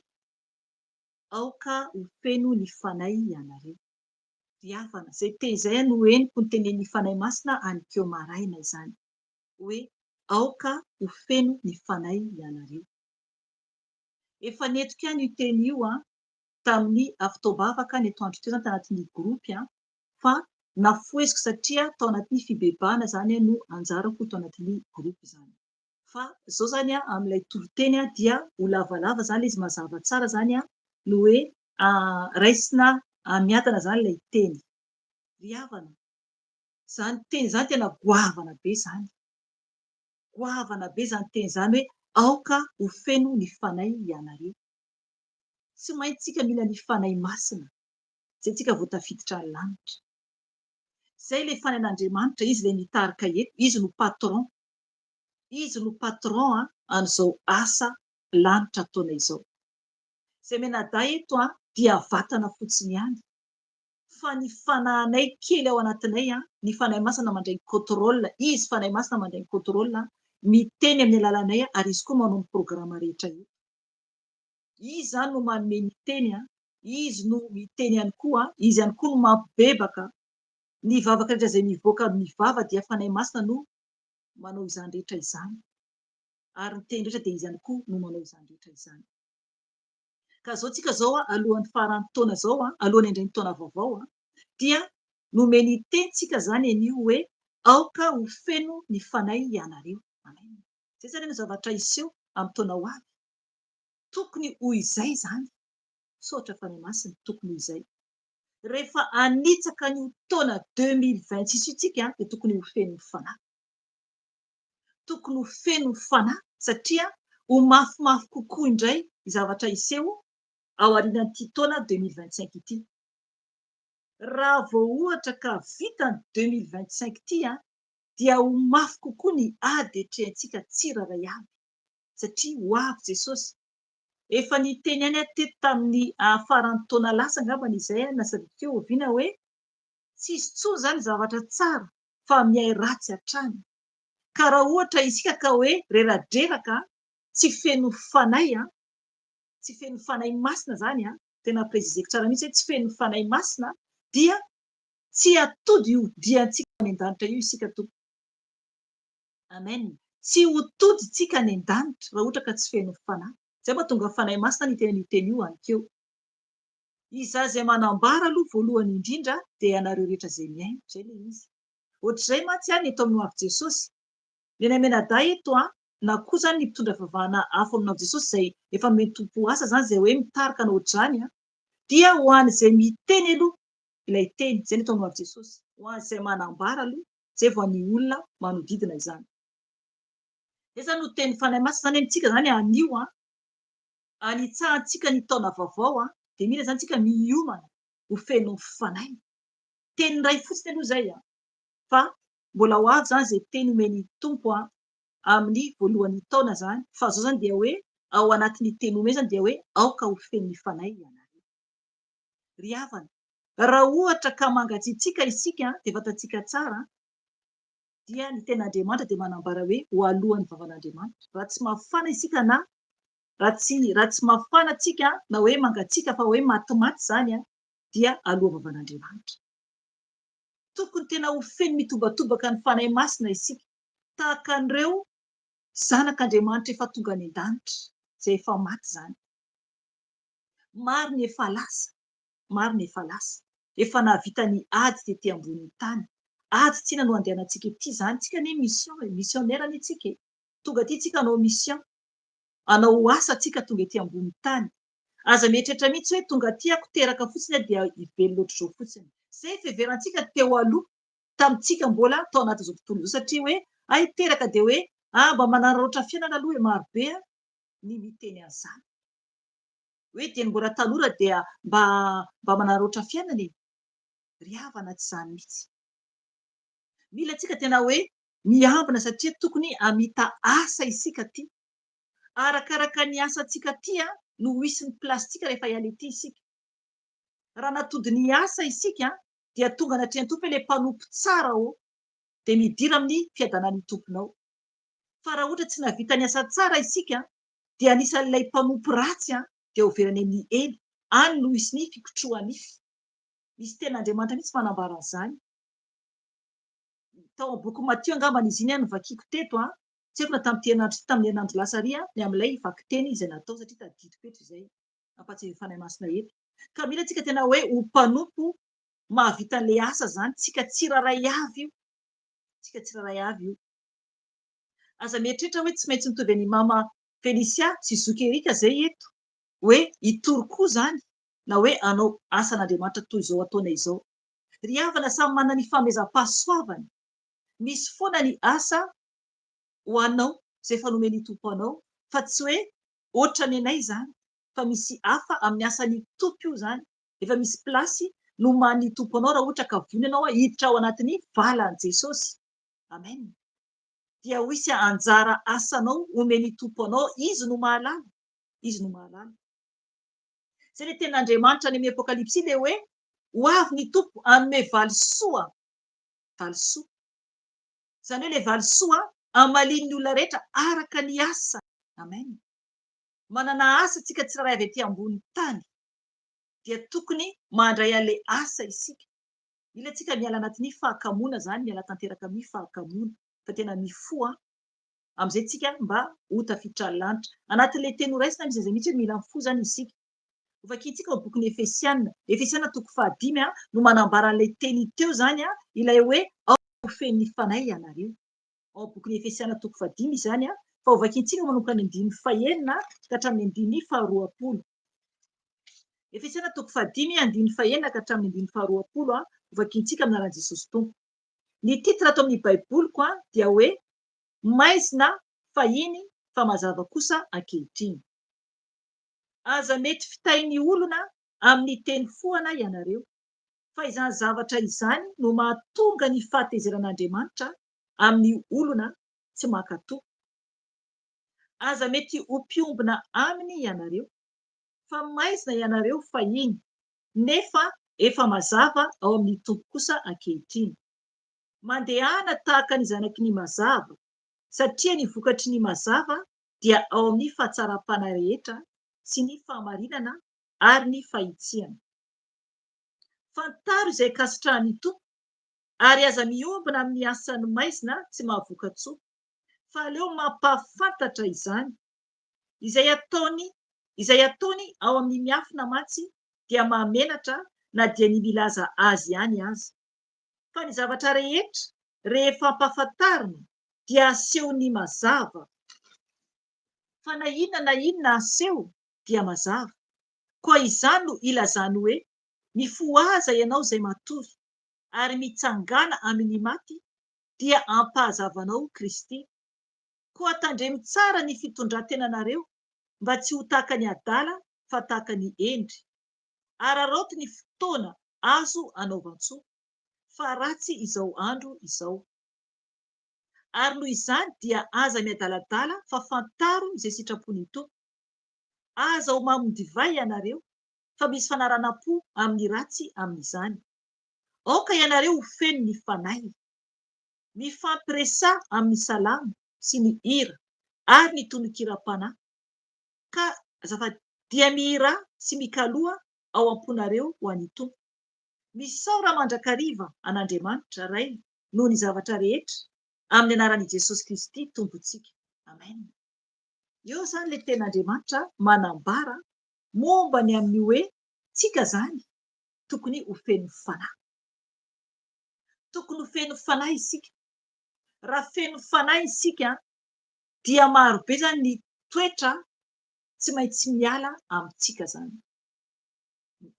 aoka ho feno ny fanahy ianareo. Diavana, zay teny izay no henoko ny tenen'ny fanahy masina anikeo maraina izany, hoe aoka ho feno ny fanahy ianareo. Efa netiko ihany io teny io tamin'ny fotoam-bavaka ny atoandro teo zany tanatin'ny gropy, fa nafoeziko satria tao anatin'ny fibebahana zany no anjarako tao anatin'ny gropy zany. Fa zao zany amin'ilay toro-teny dia ho lavalava zany izy, mazava tsara zany no hoe raisina miadana zany ilay teny. Riavana, zany teny zany tena goavana be zany, goavana be zany teny zany hoe aoka ho feno ny fanahy ianareo. Tsy maintsy tsika mila ny fanahy masina, zay tsika vao tafiditra ny lanitra. Zay ilay fanahy an'Andriamanitra, izy ilay nitarika eto, izy no patron, izy no patron an'izao asa lanitra ataona izao. Zay menadahy eto dia vatana fotsiny ihany, fa ny fanahinay kely ao anatinay, ny fanahy masina mandray ny contrôle, izy fanahy masina mandray ny contrôle, miteny amin'ny alalanay, ary izy koa manao ny programa rehetra io. Izy zany no manome ny teny, izy no miteny ihany koa, izy ihany koa no mampibebaka ny vavaka rehetra izay mivoaka amin'ny vava, dia fanahy masina no manao izany rehetra izany, ary ny teny rehetra dia izy ihany koa no manao izany rehetra izany. Ka zao tsika zao alohan'ny faran'ny taona zao, alohan'ny handray ny taona vaovao, dia nomeny teny tsika zany anio hoe aoka ho feno ny fanahy ianareo. Amen. Zay zany no zavatra iseho amin'ny taona ho avy. Tokony ho izay zany, misaotra fanahy masina, tokony ho izay. Rehefa hanitsaka ny taona 2026 itsika dia tokony ho feno ny fanahy. Tokony ho feno ny fanahy, satria ho mafimafy kokoa indray ny zavatra iseho ao aorianan'ity taona 2025 ity. Raha vao ohatra ka vita ny 2025 ity, dia ho mafy kokoa ny ady etrehantsika tsiraray avy, satria ho avy Jesosy. Efa niteny any teto tamin'ny faran'ny taona lasa angambany izay, na sadikeo oviana, hoe tsisy intsony zany zavatra tsara fa mihay ratsy hatrany. Ka raha ohatra isika ka hoe reradreraka tsy feno fanahy, tsy feno fanahy masina zany, tena prezizeko tsara mihitsy hoe tsy feno fanahy masina, dia tsy atody io diantsika any an-danitra io isika tompoko. Amen. Tsy ho tody tsika any an-danitra raha ohatra ka tsy feno fanahy. Zay mahatonga fanahy masina ny teny teny io anikeo. Izaho izay manambara aloha voalohany indrindra dia ianareo rehetra izay miaino, zay ilay izy. Ohatr'izay mantsy ny eto amin'ny avy Jesosy. Ny menadahy eto na koa zany ny mpitondra vavahana afo amin'ny avy Jesosy izay efa mitompo asa zany, izay hoe mitarika na ohatr'izany, dia ho an'izay miteny aloha ilay teny, zay ny eto amin'ny avy Jesosy. Ho an'izay manambara aloha zay vao ny olona manodidina izany. Zay no teny fanahy masina zany amintsika zany anio anitsahantsika ny taona vaovao dia mila zany tsika miomana ho feno fifanahy. Teny iray fotsiny aloha zay fa mbola ho avy zany zay teny omeny tompo amin'ny voalohan'ny taona zany, fa zao zany dia hoe ao anatin'ny teny omeny zany dia hoe aoka ho feno ny fanahy ianareo. Ry havana, raha ohatra ka mangatsiatsika isika dia fantatsika tsara dia ny ten'Andriamanitra dia manambara hoe ho alohan'ny vavan'Andriamanitra. Raha tsy mafana isika na raha tsy mafana tsika na hoe mangatsiaka fa hoe matimaty zany dia aloha vavan'Andriamanitra. Tokony tena ho feno mitobatobaka ny fanahy masina isika tahaka an'ireo zanak'Andriamanitra efa tonga any an-danitra izay efa maty zany. Maro ny efa lasa, maro ny efa lasa, efa nahavita ny ady tetỳ ambonin'ny tany. Ady tsinona no andehanantsika ety zany, tsika anie mission, missionnaire anie tsika, tonga aty tsika hanao mission, hanao asa tsika tonga ety ambonin'ny tany. Aza mieritreritra mihitsy hoe tonga aty ako teraka fotsiny dia ivelo ohatr'izao fotsiny. Zay fiheverantsika teo aloha tamintsika mbola tao anatin'izao tontolo izao, satria hoe ay teraka dia hoe mba manararaotra fiainana aloha maro be ny miteny an'izany. Hoe dia mbola tanora dia mba manararaotra fiainana. Ry havana, tsy izany mihitsy. Mila tsika tena hoe miambina satria tokony hamita asa isika ty. Arakaraka ny asantsika ty no ho isy ny plasitsika rehefa hiala ety isika. Raha natody ny asa isika dia tonga anatrehan'ny tompo ilay mpanompo tsara dia midira amin'ny fiadanan'ny tomponao. Fa raha ohatra tsy nahavita ny asa tsara isika dia anisan'ilay mpanompo ratsy dia overany amin'ny ely. Any no hisy ny fikotrohan'ify. Misy ten'Andriamanitra mihitsy manambara an'izany. Tao amin'ny boky Matthieu angambany izy iny no vakiako teto tsy haiko na tamin'ny herinandro lasa ary ny amin'ilay vaky teny izay natao satria tadidiko eto izay ampatsiry fanahy masina eto. Ka mila tsika tena hoe ho mpanompo mahavita an'ilay asa zany, tsika tsiraray avy io, tsika tsiraray avy io. Aza mieritreritra hoe tsy maintsy mitovy any mama Felicia sy zoky Erika zay eto hoe hitory koa zany na hoe anao asan'Andriamanitra toy izao ataonay izao. Ry havana, samy manana ny fanomezam-pahasoavany. Misy foana ny asa ho anao izay efa nomeny tompo anao, fa tsy hoe ohatra ny anay zany, fa misy hafa amin'ny asan'ny tompo io zany. Efa misy plasy noman'ny tompo anao raha ohatra ka vonona ianao hiditra ao anatin'ny valan'i Jesosy. Amen. Dia ho isy anjara asanao omeny tompo anao, izy no mahalala, izy no mahalala. Zay ilay ten'Andriamanitra any amin'ny Apokalipsy ilay hoe ho avy ny tompo hanome valisoa, valisoa. Izany hoe ilay valisoa hamaliny ny olona rehetra araka ny asa. Amen. Manana asa tsika tsiraray avy ety ambonin'ny tany dia tokony mandray an'ilay asa isika. Mila tsika miala anatin'ny fahakamoana zany, miala tanteraka amin'ny fahakamoana fa tena mifoha amin'izay tsika mba ho tafiditra ny lanitra. Anatin'ilay teny horaisina misy izay mihitsy hoe mila mifoha zany isika. Ho vakiantsika ao bokin'ny Efesiana toko 5 no manambara an'ilay teny teo zany ilay hoe ao ho feno ny fanahy ianareo. Ao bokin'ny Efesiana toko 5 izany fa ho vakiantsika manomboka ny 9 ka hatramin'ny 9 Efesiana toko 5 ka hatramin'ny 9 ho vakiantsika amin'ny anaran'i Jesosy Tompo. Ny titra ato amin'ny baiboliko dia hoe maizina fahiny fa mazava kosa ankehitriny. Aza mety fitahin'ny olona amin'ny teny foana ianareo, fa izany zavatra izany no mahatonga ny fahatezeran'Andriamanitra amin'ny olona tsy mankatoa. Aza mety ho mpiombona aminy ianareo, fa maizina ianareo fahiny, nefa efa mazava ao amin'ny tompo kosa ankehitriny. Mandehana tahaka ny zanaky ny mazava, satria ny vokatry ny mazava dia ao amin'ny fahatsaram-pana rehetra sy ny fahamarinana ary ny fahitsihana. Fantaro izay kasitrahan'ny tompo ary aza miombona amin'ny asany maizina tsy mahavoka tsoa, fa aleo mampahafantatra izany. Izay ataony ao amin'ny miafina matsy dia mahamenatra na dia ny milaza azy ihany aza. Fa ny zavatra rehetra rehefa ampahafantarina dia aseho ny mazava. Fa na inona aseho dia mazava. Koa izany no ilazany hoe mifoha aza ianao izay matory ary mitsangana amin'ny maty dia ampahazavanao Kristy. Koa tandremy tsara ny fitondran-tenanareo mba tsy ho tahaka ny adala fa tahaka ny endry. Araraoty ny fotoana azo anaovan-tsoa fa ratsy izao andro izao. Ary noho izany dia aza miadaladala fa fantaro izay sitrapony tompo. Aza ho mamon-divay ianareo fa misy fanarana-po amin'ny ratsy amin'izany. Aoka ianareo ho feno ny fanahy, mifampiresaha amin'ny salamo sy ny hira ary ny tononkira-panahy, ka dia mihira sy mikaloha ao am-ponareo ho an'ny tompo. Misaora mandrakariva an'Andriamanitra ray noho ny zavatra rehetra amin'ny anaran'i Jesosy Kristy tompontsika. Amen. Eo zany le ten'Andriamanitra manambara momba ny amin'ny hoe tsika zany tokony ho feno fanahy. Tokony ho feno fanahy isika. Raha feno fanahy isika dia marobe zany ny toetra tsy maintsy miala amintsika zany.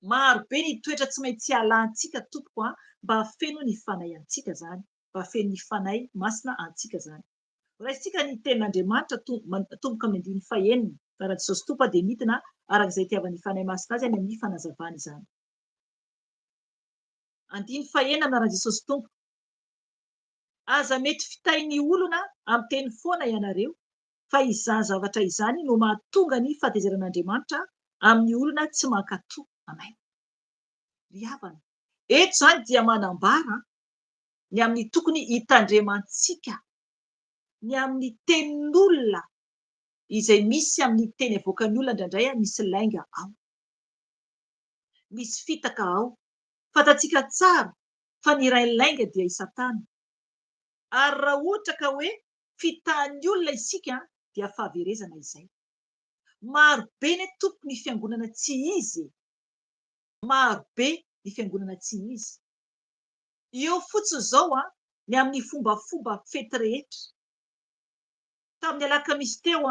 Marobe ny toetra tsy maintsy ialantsika tompoko mba hafeno ny fanahy antsika zany, mba hafeno ny fanahy masina antsika zany. Raisitsika ny tenin'Andriamanitra tomboka amin'ny andiny fahaenina raha Jesosy tompo dia midina arak'izay itiavan'ny fanahy masina azy any amin'ny fanazavana izany. Andiny fahaenina amin'ny anaran'i Jesosy tompo. Aza mety fitahin'ny olona amin'ny teny foana ianareo, fa izany zavatra izany no mahatonga ny fahatezeran'Andriamanitra amin'ny olona tsy mankatoa. Amen. Ry havana, eto zany dia manambara ny amin'ny tokony hitandremantsika, ny amin'ny tenin'olona izay misy amin'ny teny avoakan'ny olona indraindray misy lainga ao, misy fitaka ao. Fantatsika tsara fa ny iray lainga dia i Satana. Ary raha ohatra ka hoe fitahan'ny olona isika dia fahaverezana izay. Marobe ny tompo ny fiangonana tsy izy. Marobe ny fiangonana tsy izy. Eo fotsiny izao ny amin'ny fombafomba fety rehetra. Tamin'ny alakamisy teo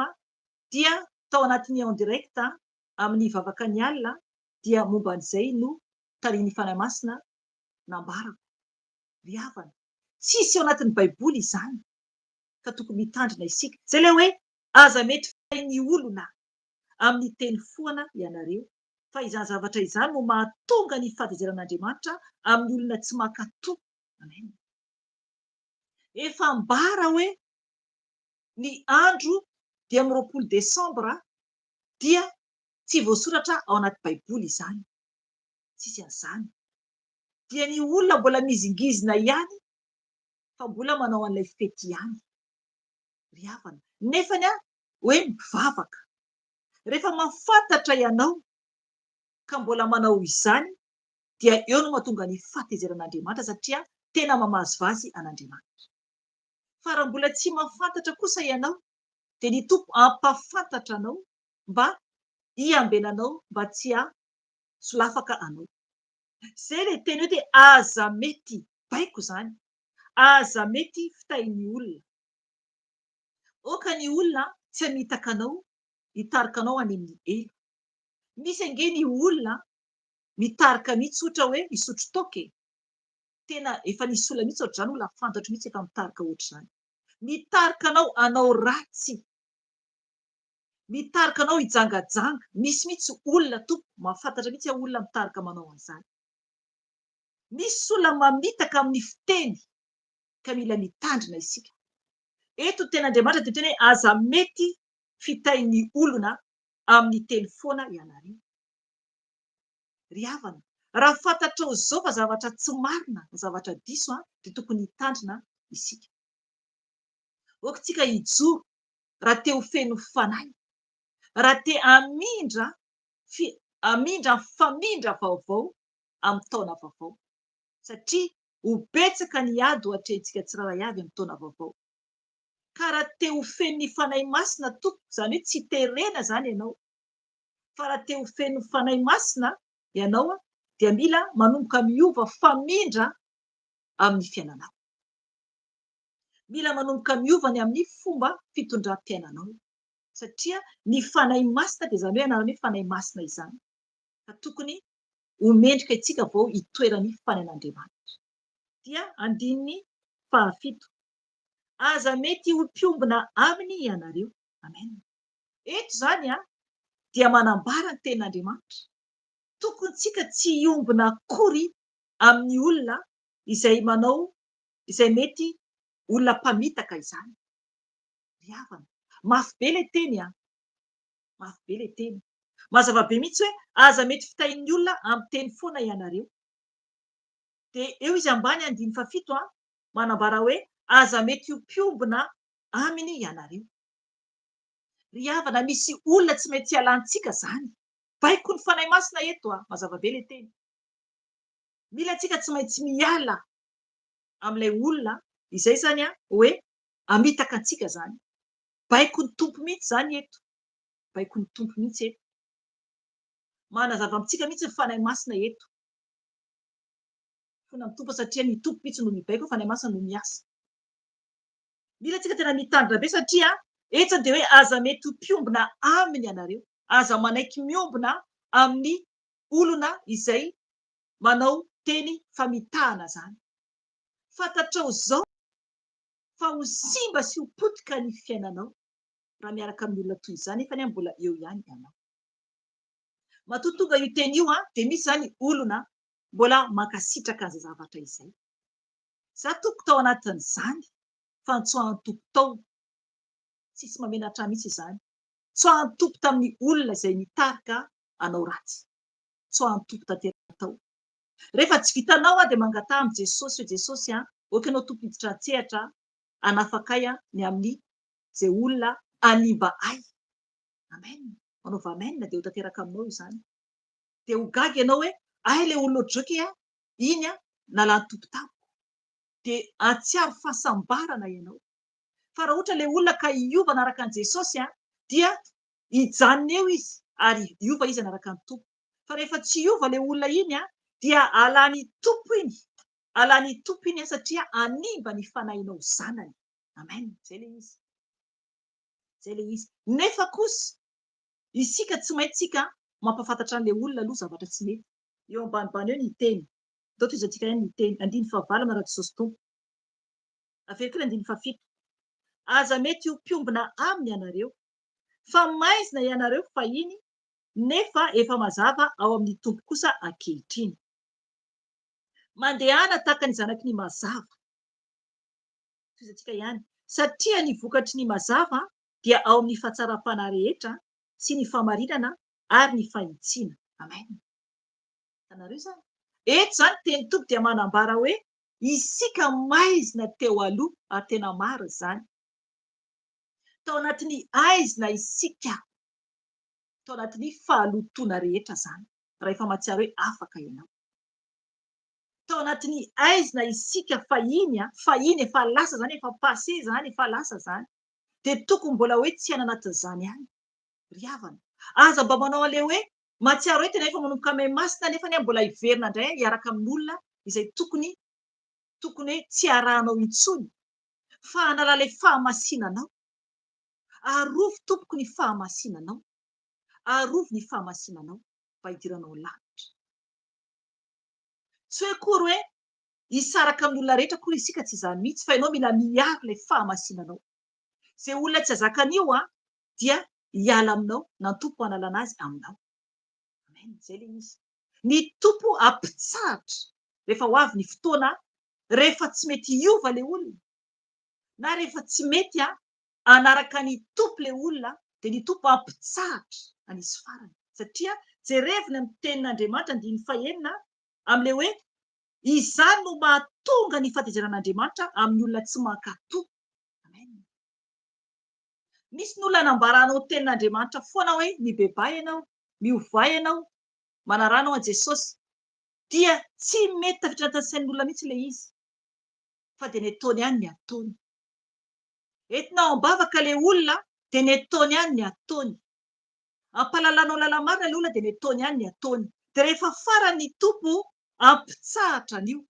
dia tao anatin'ny en direct amin'ny vavaka ny alina dia momba an'izay no tarihin'ny fanahy masina nambarako. Ry havana, tsisy ao anatin'ny baiboly izany ka tokony mitandrina isika. Zay ilay hoe aza mety fitahin'ny olona amin'ny teny foana ianareo, fa izany zavatra izany no mahatonga ny fahatezeran'Andriamanitra amin'ny olona tsy mankatoa. Amen. Efa ambara hoe ny andro dia amin'ny 20 Desambra dia tsy voasoratra ao anaty baiboly izany. Tsisy an'izany. Dia ny olona mbola mizingizina ihany fa mbola manao an'ilay fety ihany. Ry havana, nefany hoe mivavaka. Rehefa mahafantatra ianao ka mbola manao izany dia eo no mahatonga ny fahatezeran'Andriamanitra satria tena mamahazovazy an'Andriamanitra. Fa raha mbola tsy mahafantatra kosa ianao dia ny tompo ampahafantatra anao mba hiambenanao mba tsy hahasolafaka anao. Zay le teny hoe dia aza mety baiko izany, aza mety fitahin'ny olona. Oka ny olona tsy hamitaka anao hitarika anao any amin'ny elo. Misy ange ny olona mitarika mihitsy ohatra hoe hisotro toaka. Tena efa nisy olona mihitsy ohatr'izany, olona fantatro mihitsy efa mitarika ohatr'izany. Mitarika anao hanao ratsy, mitarika anao hijangajanga. Misy mihitsy olona tompo mahafantatra mihitsy olona mitarika manao an'izany. Misy olona mamitaka amin'ny fiteny ka mila mitandrina isika. Eto ten'Andriamanitra dia tena hoe aza mety fitahin'ny olona amin'ny teny foana ianareo. Ry havana, raha fantatrao izao fa zavatra tsy marina, zavatra diso dia tokony hitandrina isika. Okantsika hijoro raha te ho feno fanahy, raha te famindra vaovao amin'ny taona vaovao, satria ho betsaka ny ady ho atrehantsika tsiraray avy amin'ny taona vaovao. Ka raha te ho feno ny fanahy masina tompo, izany hoe tsy terena izany ianao, fa raha te ho feno fanahy masina ianao dia mila manomboka miova famindra amin'ny fiainanao. Mila manomboka miova ny amin'ny fomba fitondram-piainanao, satria ny fanahy masina dia izany hoe anarany hoe fanahy masina izany. Ka tokony homendrika itsika vao hitoeran'ny fanahin'Andriamanitra. Dia andininy fahafito. aza mety ho mpiombona aminy ianareo. Amen. Eto zany dia manambara ny ten'Andriamanitra. Tokony tsika tsy hiombona akory amin'ny olona izay mety olona mpamitaka izany. Ry havana, mafy be le teny mafy be le teny. Mazava be mihitsy hoe aza mety fitahin'ny olona amin'ny teny foana ianareo. Dia eo izy ambany 7 manambara hoe aza mety ho mpiombona aminy ianareo. Ry havana, misy olona tsy mety hialantsika zany. Baiko ny fanahy masina eto mazava be le teny. Mila tsika tsy maintsy miala amin'ilay olona izay zany hoe amitaka antsika zany. Baiko ny tompo mihitsy zany eto. Baiko ny tompo mihitsy eto. Manazava amintsika mihitsy ny fanahy masina eto. Fona ny tompo satria ny tompo mihitsy no mibaiko, fanahy masina no miasa. Mila tsika tena mitandrina be satria eto dia hoe aza mety ho mpiombona aminy ianareo. Aza manaiky miombona amin'ny olona izay manao teny famitahana zany. Fantatrao zao fa ho simba sy ho potika ny fiainanao raha miaraka amin'ny olona toy izany nefa mbola eo ihany ianao. Matoa tonga io teny io dia misy zany olona mbola mankasitraka an'izay zavatra izay. Za toko tao anatin'izany fa tsoahany tompo tao. Tsisy mamenatra mihitsy izany. Tsoahany tompo tamin'ny olona izay mitarika anao ratsy. Tsoahany tompo tanteraka tao. Rehefa tsy vitanao dia mangataha amin'i Jesosy hoe Jesosy oka ianao tompo hiditra an-tsehatra hanafakay ny amin'ny izay olona hanimba ahy. Amen. Manao amen dia ho tanteraka aminao izany. Dia ho gaga ianao hoe ahy ilay olona ohatran'izao iny nalany tompo tamiko. Dia hatsiaro fahasambarana ianao. Fa raha ohatra ilay olona ka hiova anaraka an'i Jesosy dia hijanona eo izy ary hiova izy anaraka ny tompo. Fa rehefa tsy hiova ilay olona iny dia alany tompo iny. Alany tompo iny satria hanimba ny fanahinao zanany. Amen. Zay le izy. Zay le izy. Nefa kosa isika tsy maintsika mampafantatra an'ilay olona aloha zavatra tsy mety. Eo ambanimbany eo ny teny. Dao toy izay tsika ihany ny teny 9:9 raha Jesosy tompo. Averiko 9:7. Aza mety ho mpiombona aminy ianareo fa maizina ianareo fahiny nefa efa mazava ao amin'ny tompo kosa ankehitriny. Mandehana tahaka ny zanaky ny mazava. Toy izay tsika ihany. Satria ny vokatry ny mazava dia ao amin'ny fahatsaram-panahy rehetra sy ny famarinana ary ny fahintsiana. Amen. Tanareo izany. Eto zany teny tompo dia manambara hoe isika maizina teo aloha ary tena maro izany. Tao anatin'ny aizina isika. Tao anatin'ny fahalotoana rehetra zany. Raha efa mahatsiaro hoe afaka ianao. Tao anatin'ny aizina isika fahiny efa lasa zany, efa passé zany, efa lasa zany. Dia tokony mbola hoe tsy hiaina anatin'izany ihany. Ry havana, aza mba manao an'ilay hoe mahatsiaro hoe tena efa manomboka mahay masina nefa mbola hiverina indray hiaraka amin'olona izay tokony hoe tsy arahanao intsony. Fa hanala ilay fahamasinanao. Arovo tompoko ny fahamasinanao. Arovo ny fahamasinanao mba hidiranao lavitra. Tsy hoe akory hoe hisaraka amin'olona rehetra koa isika tsy izany mihitsy fa ianao mila miaro ilay fahamasinanao. Izay olona tsy azakan'io dia hiala aminao na ny tompo hanalana azy aminao. Amen. Zay le izy. Ny tompo ampitsahatra rehefa ho avy ny fotoana rehefa tsy mety hiova ilay olona na rehefa tsy mety hanaraka ny tompo ilay olona dia ny tompo ampitsahatra anisy farany. Satria jerevina amin'ny tenin'Andriamanitra 9:9 amin'ilay hoe izany no mahatonga ny fahatezeran'Andriamanitra amin'ny olona tsy mankatoa. Amen. Misy ny olona hanambaranao tenin'Andriamanitra foana hoe mibebay ianao, miovay ianao, manarana ao an Jesosy dia tsy mety tafiditra anatin'ny sain'olona mihitsy ilay izy. Fa dia ny ataony ihany ny ataony. Entinao ambavaka ilay olona dia ny ataony ihany ny ataony. Ampahalalanao lalamarina ilay olona dia ny ataony ihany ny ataony. Dia rehefa farany ny tompo ampitsahatra an'io.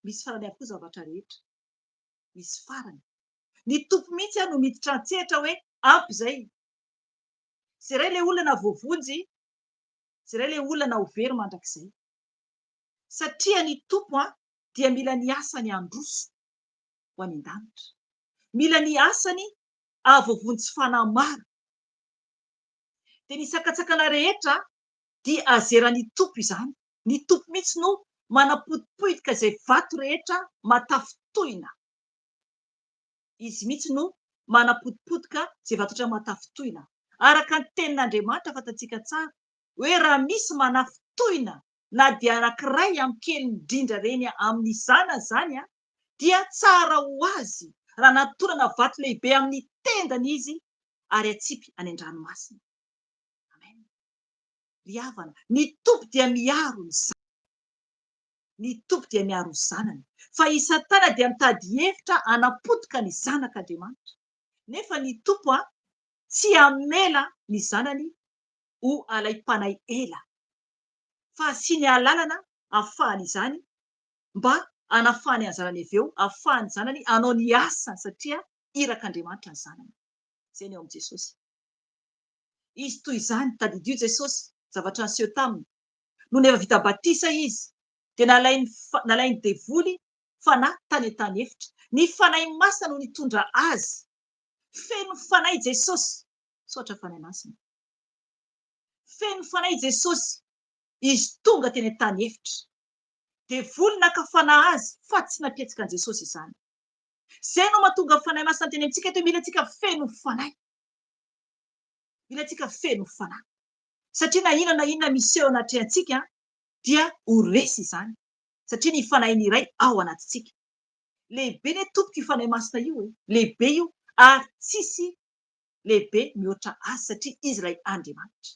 Misy farany avokoa zavatra rehetra. Misy farany. Ny tompo mihitsy no miditra an-tsehatra hoe ampy izay. Izay ilay olona na voavonjy, izay ilay olona na ho very mandrakizay. Satria ny tompo dia mila ny asa ny handroso ho any an-danitra. mila ny asany avovony tsy fanahy maro. Dia ny sakatsakana rehetra dia azerany tompo izany. Ny tompo mihitsy no manapotipotika izay vato rehetra matafotoina. Izy mihitsy no manapotipotika izay vatotra matafotoina. Araka ny tenin'Andriamanitra fantatsika tsara hoe raha misy manafotoina na dia anankiray amin'ny kely indrindra reny amin'ny zanany zany dia tsara ho azy raha natorana vato lehibe amin'ny tendany izy ary atsipy any an-dranomasina. Amen. Ry havana, ny tompo dia miaro ny zanany. Ny tompo dia miaro ny zanany. Fa i Satana dia mitady hevitra hanapotika ny zanak'Andriamanitra. Nefa ny tompo tsy hamela ny zanany ho alaim-panahy ela, fa asiany alalana ahafahany izany mba hanafahany ny zanany avy eo, ahafahany zanany hanao ny asany satria irak'Andriamanitra ny zanany. Izay ny eo amin'i Jesosy. Izy toy izany tadidio Jesosy zavatra niseho taminy. Noho efa vita batisa izy dia nalainy devoly fanahy tany an-tany efitra. Ny fanahy masina no nitondra azy. Feno fanahy Jesosy, soatra fanahy masina. Feno fanahy Jesosy izy tonga teny an-tany efitra. Devoly naka fanahy azy fa tsy napietsika an' Jesosy izany. Izay no mahatonga fanahy masina teny amintsika eto, mila tsika feno fanahy. Mila tsika feno fanahy. Satria na inona miseho anaty antsika dia ho resy izany. Satria ny fanahy iray ao anatintsika. Lehibe ny tompoka io fanahy masina io. Lehibe io ary tsisy lehibe mihoatra azy satria izy ilay Andriamanitra.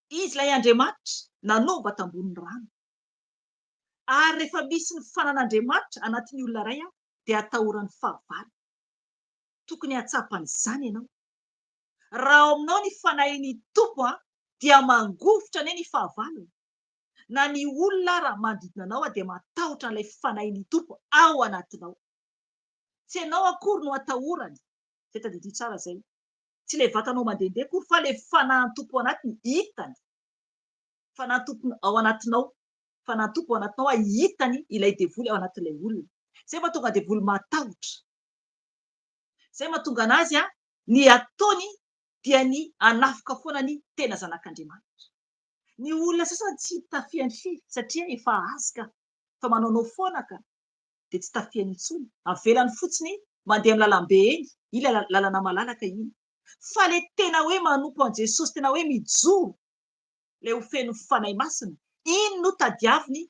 Izy ilay Andriamanitra nanova tambonin'ny rano. Ary rehefa misy ny fanan'Andriamanitra anatin'ny olona iray dia atahorany fahavalo. Tokony hatsapany izany ianao. Raha ao aminao ny fanahin'ny tompo dia mangovotra anie ny fahavalony. Na ny olona raha manodidina anao dia matahotra an'ilay fanahin'ny tompo ao anatinao. Tsy ianao akory no atahorany. Izay tadidio tsara izay. Tsy ilay vatanao mandehandeha akory fa ilay fanahin'ny tompo ao anatiny hitany. Fanahin'ny tompo ao anatinao. Fanahin'ny tompo ao anatinao hitany ilay devoly ao anatin'ilay olona. Izay mahatonga devoly matahotra. Izay mahatonga anazy ny ataony dia ny hanafika foana ny tena zanak'Andriamanitra. Ny olona sasany tsy tafiany firy satria efa azy ka, fa manaonao foana ka, dia tsy tafiany intsony. Avelany fotsiny mandeha amin'ny lalam-be eny, ilay lalana malalaka iny. Fa ilay tena hoe manompo an' Jesosy, tena hoe mijoro, ilay ho feno fanahy masina, iny no tadiaviny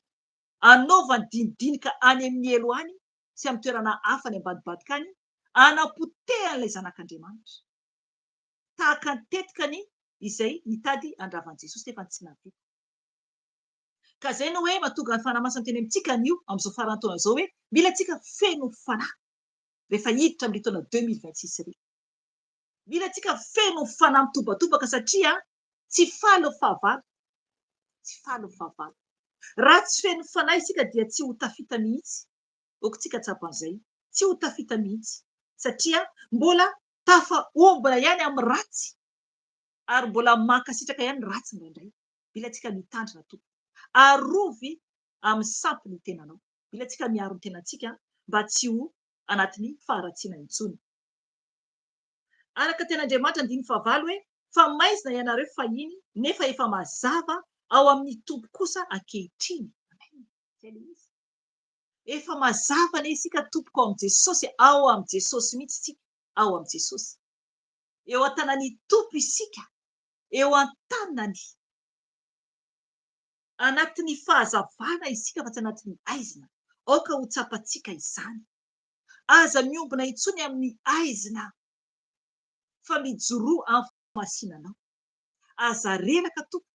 anaovany dinidinika any amin'ny elo any sy amin'ny toerana hafa ny ambadibadika any, anapotehan'ilay zanak'Andriamanitra. Tahaka ny tetikany izay nitady andravan'i Jesosy nefa tsy nahavita. Ka izay no hoe mahatonga ny fanahy masina teny amintsika anio amin'izao faran'ny taona izao hoe mila tsika feno fanahy rehefa hiditra amin'ny taona 2026 iry. Mila tsika feno fanahy mitobatobaka satria tsy faly fahavalo. Tsy faly fahavalo. Raha tsy feno fanahy isika dia tsy ho tafita mihitsy. Okontsika tsapan'izay. Tsy ho tafita mihitsy satria mbola tafahombona ihany amin'ny ratsy ary mbola mankasitraka ihany ratsy indraindray. Mila tsika mitandrina tompo. Arovy amin'ny sampy ny tenanao. Mila tsika miaro ny tenantsika mba tsy ho anatin'ny faharatsiana intsony. Araka ten'Andriamanitra andiny fahavalo hoe fa maizina ianareo fahiny nefa efa mazava ao amin'ny tompo kosa ankehitriny. Efa mazava anie isika tompoko ao amin'i Jesosy, ao amin'i Jesosy mihitsy isika, ao amin'i Jesosy. Eo an-tanan'ny tompo isika, eo an-tanany. Anatin'ny fahazavana isika fa tsy anatin'ny aizina. Aoka ho tsapantsika izany. Aza miombona intsony amin'ny aizina fa mijoroa amin'ny fahamasinanao. Aza reraka tompo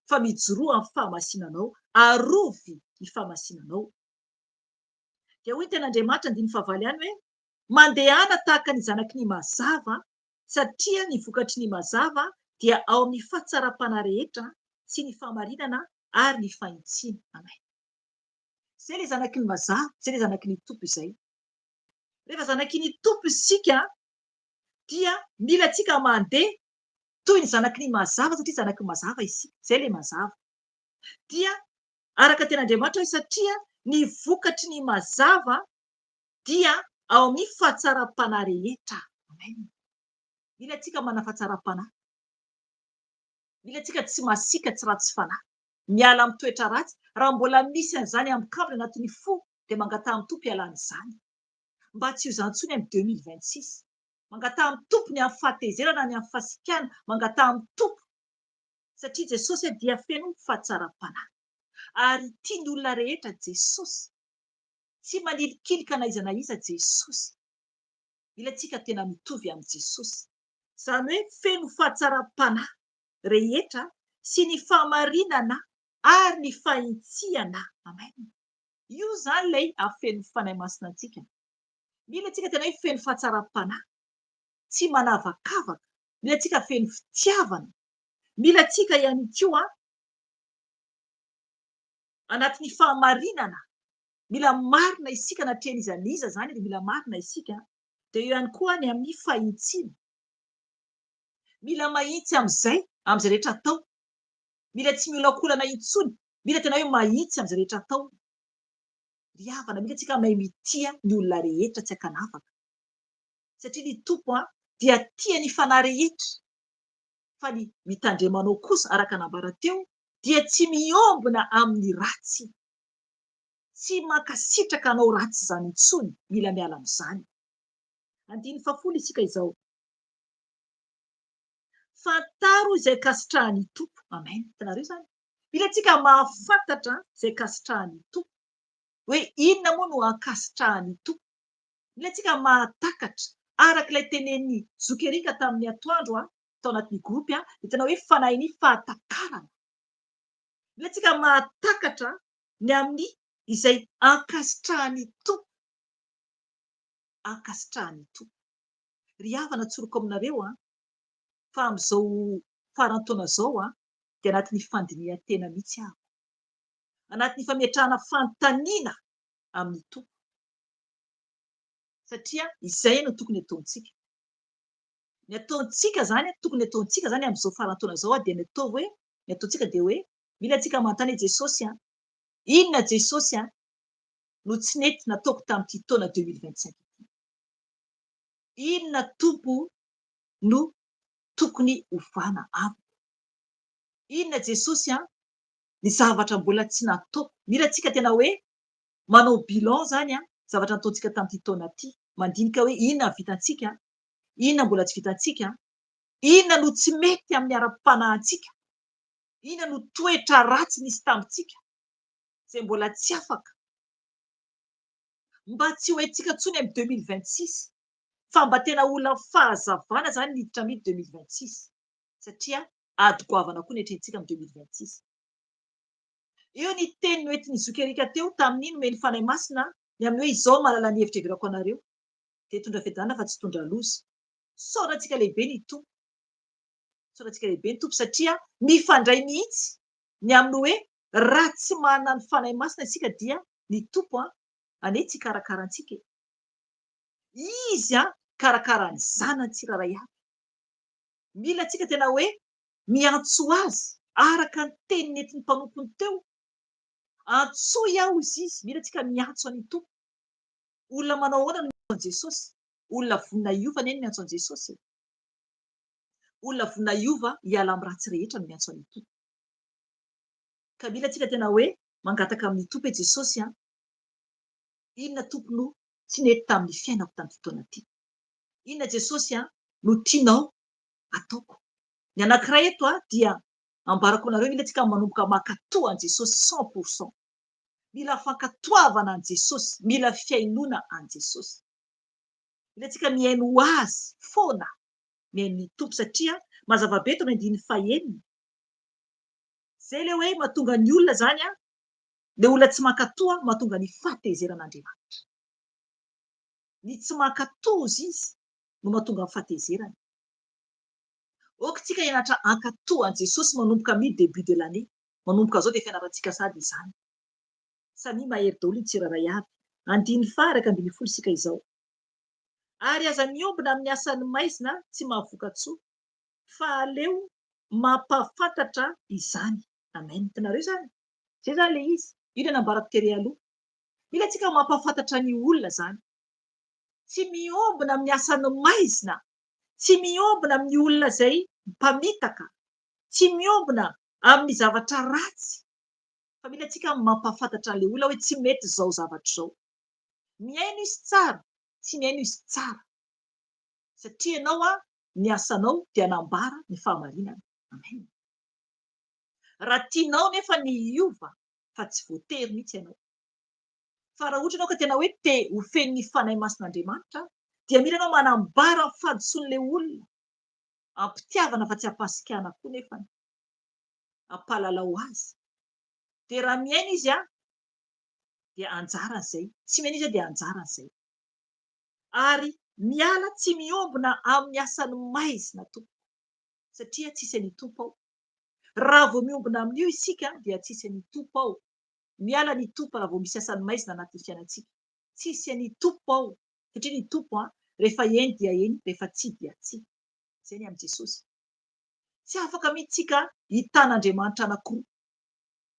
fa mijoroa amin'ny fahamasinanao. Arovy ny fahamasinanao. Dia hoy ny ten'Andriamanitra andiny fahavalo ihany hoe mandehana tahaka ny zanaky ny mazava satria ny vokatry ny mazava dia ao amin'ny fahatsaram-panahy rehetra sy ny fahamarinana ary ny fahintsiana. Amen. Izay ilay zanaky ny mazava, izay ilay zanaky ny tompo izay. Rehefa zanaky ny tompo isika dia mila tsika mandeha toy ny zanaky ny mazava satria zanaky ny mazava isika. Izay ilay mazava. Dia araka ten'Andriamanitra hoe satria ny vokatry ny mazava dia ao amin'ny fahatsaram-panahy rehetra. Amen. Mila antsika manana fahatsaram-panahy. Mila antsika tsy masika tsy ratsy fanahy. Miala amin'ny toetra ratsy. Raha mbola misy an'izany amin'ny kabiny anatin'ny fo dia mangataha amin'ny tompo ialan'izany. Mba tsy ho izany intsony amin'ny 2026. Mangataha amin'ny tompo ny amin'ny fahatezerana ny amin'ny fahasikana. Mangataha amin'ny tompo. Satria Jesosy dia feno fahatsaram-panahy. Ary tiany olona rehetra Jesosy. Tsy manilikilika na iza na iza Jesosy. Mila antsika tena mitovy amin'ny Jesosy. Izany hoe feno fahatsaram-panahy rehetra sy ny fahamarinana ary ny fahintsiana. Amen. Io izany ilay afeno fanahy masina antsika. Mila antsika tena hoe feno fahatsaram-panahy. Tsy manavakavaka. Mila antsika feno fitiavana. Mila antsika ihany koa anatin'ny fahamarinana. Mila marina isika na treny iza n'iza izany dia mila marina isika. Dia eo ihany koa ny amin'ny fahintsiana. Mila mahitsy amin'izay rehetra atao. Mila tsy miolakolana intsony. Mila tena hoe mahitsy amin'izay rehetra atao. Ry havana, mila antsika mahay mitia ny olona rehetra tsy ankanavaka. Satria ny tompo dia tia ny fanahy rehetra. Fa ny mitandremanao kosa araka nambara teo dia tsy miombona amin'ny ratsy. Tsy mankasitraka anao ratsy izany intsony. Mila miala amin'izany. 10 isika izao. Fantaro izay kasitrahan'ny tompo. Amen. Hitanareo izany. Mila antsika mahafantatra izay kasitrahan'ny tompo. Hoe inona moa no ankasitrahan'ny tompo. Mila antsika mahatakatra arak'ilay tenen'ny Zokerika tamin'ny atoandro tao anatin'ny gropy dia tena hoe fanahy ny fahatakarana. Mila antsika mahatakatra ny amin'ny izay ankasitrahan'ny tompo. Ankasitrahan'ny tompo. Ry havana, tsoroko aminareo fa amin'izao farantaona izao dia anatin'ny fandinihan-tena mihitsy aho. Anatin'ny fametrahana fanontaniana amin'ny tompo. Satria izay no tokony ataontsika. Ny ataontsika izany, tokony ataontsika izany amin'izao farantaona izao dia ny atao hoe, ny ataontsika dia hoe mila antsika manontany Jesosy inona Jesosy no tsy nety nataoko tamin'ity taona 2025. Inona tompo no tokony ovana amiko. Inona Jesosy ny zavatra mbola tsy nataoko. Mila antsika tena hoe manao bilan izany zavatra nataontsika tamin'ity taona ity. Mandinika hoe inona vitantsika, inona mbola tsy vitantsika, inona no tsy mety amin'ny ara-panahintsika, inona no toetra ratsy nisy tamintsika izay mbola tsy afaka. Mba tsy ho haintsika intsony amin'ny 2026 fa mba tena olona fahazavana izany miditra amin'ny 2026 satria ady goavana koa ny etrentsika amin'ny 2026. Eo ny teny noentin'ny Zokerika teo tamin'iny omeny fanahy masina ny amin'ny hoe izao mahalala ny hevitra ivelako anareo dia tondra fiadanana fa tsy tondra loza. Saorantsika lehibe ny tompo. Saorantsika lehibe ny tompo satria mifandray mihitsy ny amin'ny hoe raha tsy manana ny fanahy masina isika dia ny tompo anie tsy karakarantsika. Izy karakara ny zanany tsirairay avy. Mila antsika tena hoe miantso azy araka ny teny nentin'ny mpanompony teo. Antsoy aho izy. Mila antsika miantso an'ny tompo. Olona manao ahoana no miantso an'i Jesosy? Olona vonona hiova anie no miantso an'i Jesosy. Olona vonona hiova hiala amin'ny ratsy rehetra no miantso an'ny tompo. Ka mila antsika tena hoe mangataka amin'ny tompo hoe Jesosy inona tompo no tsy nety tamin'ny fiainako tamin'ity taona ity. Inona Jesosy no tianao ataoko. Ny anankiray eto dia ambarako anareo mila antsika manomboka mankatoa an' Jesosy 100%. Mila fankatoavana an' Jesosy, mila fiainona an' Jesosy. Mila antsika miaino azy foana, miaino ny tompo satria mazava be eto amin'ny 9:1. Zay ilay hoe mahatonga ny olona izany ilay olona tsy mankatoa mahatonga ny fahatezeran'Andriamanitra. Ny tsy mankatoza izy no mahatonga ny fahatezerana. Aoka hianatra ankatoa an' Jesosy manomboka amin'ny début de l'année. Manomboka izao dia fianarantsika sady izany. Samy mahery daholo ny tsirairay avy. 9:10 isika izao. Ary aza miombona amin'ny asan'ny maizina tsy mahavoka tsoa. Fa aleo mampahafantatra izany. Amen. Hitanareo izany? Izay izany ilay izy. Io no nambarako tery aloha. Mila antsika mampahafantatra ny olona izany. tsy miombona amin'ny asany maizina, tsy miombona amin'ny olona izay mpamitaka, tsy miombona amin'ny zavatra ratsy. Fa mila antsika mampahafantatra an'ilay olona hoe tsy mety izao zavatra izao. Miaino izy tsara, tsy miaino izy tsara. Satria ianao ny asanao dia hanambara ny fahamarinana. Amen. Raha tianao nefa ny hiova, fa tsy voatery mihitsy ianao. Fa raha ohatra ianao ka tena hoe te ho feno ny fanahy mason'Andriamanitra, dia mila ianao manambara ny fahadisoan'ilay olona, ampitiavana fa tsy ampasikana koa nefany, ampalalao azy. Dia raha miaina izy dia anjaran'izay, tsy miaina izy dia anjaran'izay. Ary miala tsy miombona amin'ny asany maizina tompo, satria tsisy any tompo ao. Raha vao miombona amin'io isika dia tsisy any tompo ao. Miala ny tompo raha vao misy asany maizina anatin'ny fiainantsika. Tsisy any tompo ao, satria ny tompo rehefa eny dia eny, rehefa tsia dia tsia. Izay ny amin'i Jesosy. Tsy afaka mihitsika hitan'Andriamanitra anankiroa.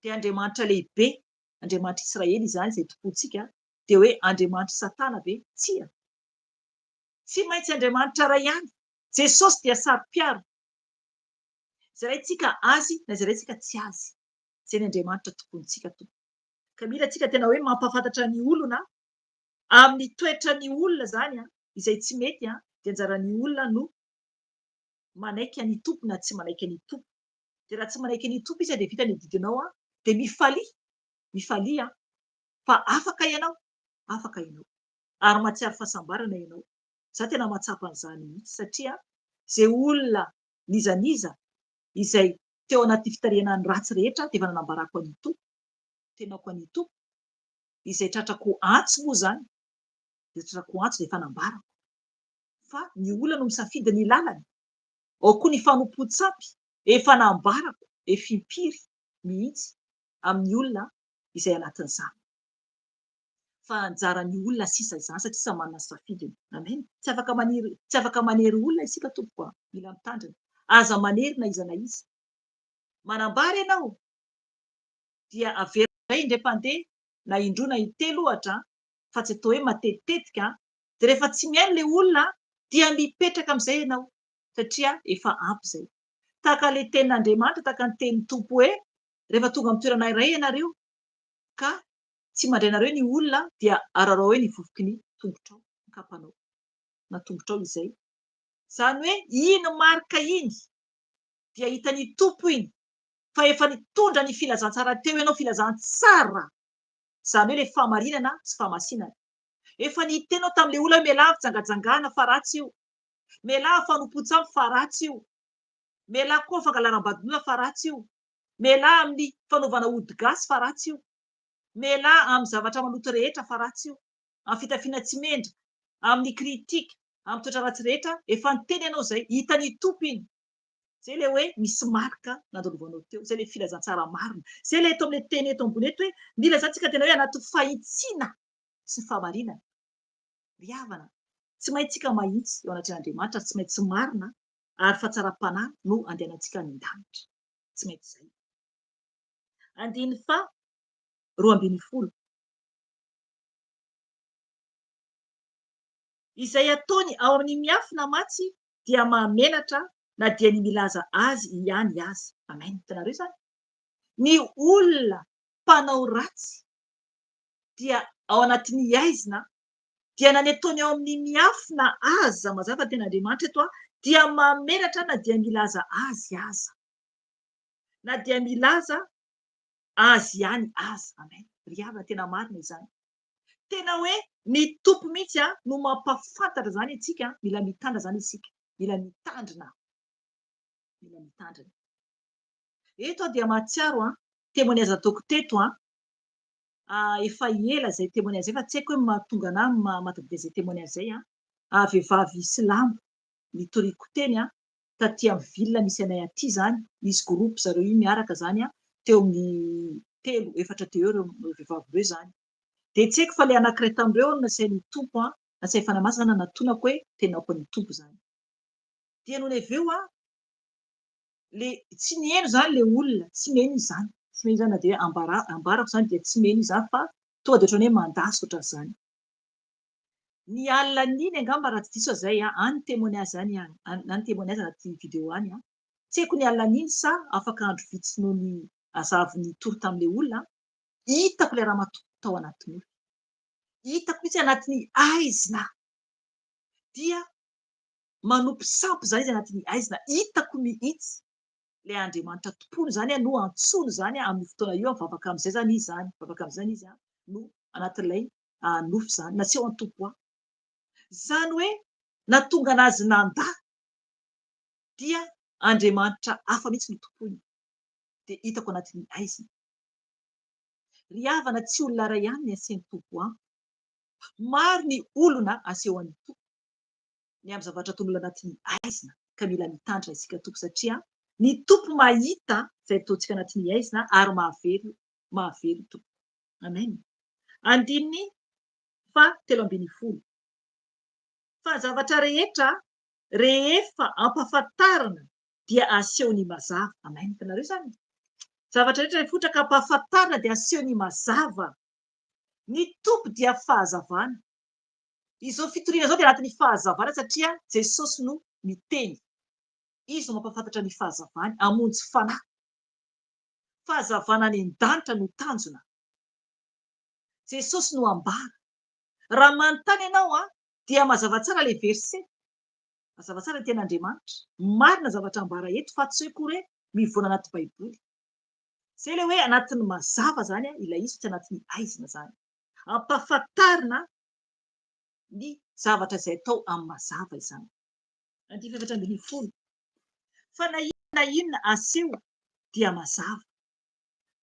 Dia Andriamanitra lehibe, Andriamanitra Israely izany izay tompontsika, dia hoe Andriamanitra Satana ve? Tsia. Tsy maintsy Andriamanitra iray ihany. Jesosy dia saro-piaro. Zaraintsika azy na zaraintsika tsy azy. Izay ny Andriamanitra tompontsika tompo. Ka mila antsika tena hoe mampahafantatra ny olona amin'ny toetra ny olona izany izay tsy mety dia anjaran'ny olona no manaiky ny tompo na tsy manaiky ny tompo. Dia raha tsy manaiky ny tompo izy dia vita ny didinao dia mifalia fa afaka ianao, afaka ianao. Ary mahatsiaro fahasambarana ianao. Za tena mahatsapa an'izany mihitsy satria izay olona nizaniza izay teo anaty fitariana ny ratsy rehetra dia efa nanambarako an'ny tompo, tenako an'ny tompo, izay tratrako antso moa izany, dia tratrako antso dia efa nambarako. Fa ny olona no misafidy ny lalany, ao koa ny fanompoan-tsampy, efa nambarako, efa impiry mihitsy amin'ny olona izay anatin'izany. Fa anjaran'ny olona sisa izany satria samy manana ny safidiny. Amen. Tsy afaka manery olona isika tompo, mila mitandrina. Aza manery na iza na iza. Manambara ianao dia avery indray-pandeha na indroa na intelo ohatra, fa tsy atao hoe matetitetika. Dia rehefa tsy miaino ilay olona dia mipetraka amin'izay ianao satria efa ampy izay. Tahaka ilay tenin'Andriamanitra, tahaka ny tenin'ny tompo hoe rehefa tonga amin'ny toerana iray ianareo ka tsy mandray anareo ny olona dia ararao hoe ny vovoky ny tongotrao, ny kapanao na tongotrao izay. Izany hoe iny marika iny dia hitan'ny tompo iny fa efa nitondra ny filazantsara teo ianao, filazantsara. Izany hoe ilay fahamarinana sy fahamasinana. Efa nitenao tamin'ilay olona hoe mialahy fijangajangana fa ratsy io. Mialahy fanompoan-tsampy fa ratsy io. Mialahy koa fangalaram-badolona fa ratsy io. Mialahy amin'ny fanaovana ody gasy fa ratsy io. Mialahy amin'ny zavatra maloto rehetra fa ratsy io. Amin'ny fitafiana tsy mendrika, amin'ny kritika, amin'ny toetra ratsy rehetra, efa niteny ianao izay, hitan'ny tompo iny. Izay ilay hoe misy marika nandalovanao teo, izay ilay filazantsara marina. Izay ilay eto amin'ilay teny eto ambony eto hoe mila izantsika tena hoe anaty fahitsiana sy fahamarinana. Ry havana, tsy maintsika mahitsy eo anatin'Andriamanitra, tsy maintsy marina ary fahatsaram-panahy no andehanantsika any an-danitra. Tsy maintsy izay. 2:12 izay ataony ao amin'ny miafina matsy dia mahamenatra na dia ny milaza azy ihany aza. Amen. Hitanareo izany? Ny olona mpanao ratsy dia ao anatin'ny aizina dia na ny ataony ao amin'ny miafina aza mazava ny tenin'Andriamanitra eto dia mahamenatra na dia milaza azy aza. Na dia milaza azy ihany aza. Amen. Ry havana, tena marina izany. Tena hoe ny tompo mihitsy no mampahafantatra izany antsika. Mila mitandra izany isika. Mila mitandrina. Mila mitandrina. Eto dia mahatsiaro témoignage ataoko teto efa ela izay témoignage izay fa tsy haiko hoe mahatonga anahy mahatadidy izay témoignage izay vehivavy silamo nitoriako teny taty amin'ny ville misy anay aty izany. Misy groupe zareo io miaraka izany teo amin'ny 3-4 teo ireo vehivavy ireo izany. Dia tsy haiko fa ilay anankiray tamin'ireo nasain'ny tompo nasay fanamasina natonako hoe tenako an'ny tompo izany. Dia noho avy eo tsy mihaino izany ilay olona, tsy mihaino izany. Tsy mihaino izany na dia ambarako izany dia tsy mihaino izany fa tonga dia ohatran'ny hoe mandasy ohatran'izany. Ny alina niny angamba raha tsy diso zay any témoignage zany any témoignage anaty vidéo any tsy haiko ny alina niny sa afaka andro vitsy noho ny azaviny tory tamin'ilay olona hitako ilay raha matoa tao anatiny io. Hitako mihitsy anatin'ny aizina dia manompo sampy zany izy anatin'ny aizina hitako mihitsy ilay Andriamanitra tompony zany no antsoiny zany amin'ny fotoana io mivavaka amin'izay zany izy zany mivavaka amin'izany izy no anatin'ilay nofo zany naseho an-tompo zany hoe natonga anazy nandà dia Andriamanitra hafa mihitsy no tompony dia hitako anatin'ny aizina. Ry havana tsy olona iray ihany ny asian'ny tompo maro ny olona aseho an'ny tompo ny amin'ny zavatra ataon'olona anatin'ny aizina ka mila mitandrina isika tompo satria ny tompo mahita izay ataontsika anatin'ny aizina ary mahavelo tompo. Amen. Andininy 13 fa zavatra rehetra rehefa ampahafantarana dia aseho ny mazava. Amen. Hitanareo izany zavatra rehetra rehefa ka ampahafantarana dia aseho ny mazava. Ny tompo dia fahazavana. Izao fitoriana izao dia anatin'ny fahazavana satria Jesosy no miteny. Izy no mampahafantatra ny fahazavany hamonjy fanahy. Fahazavana any an-danitra no tanjona. Jesosy no ambara. Raha manontany ianao dia mazava tsara ilay verset. Mazava tsara ny ten'Andriamanitra. Marina zavatra ambara eto fa tsy hoe akory hoe mivoana anaty Baiboly. Zay ilay hoe anatin'ny mazava zany ilay izy tsy anatin'ny aizina zany. Ampahafantarina ny zavatra izay atao amin'ny mazava izany. 14 fa na inona aseho dia mazava.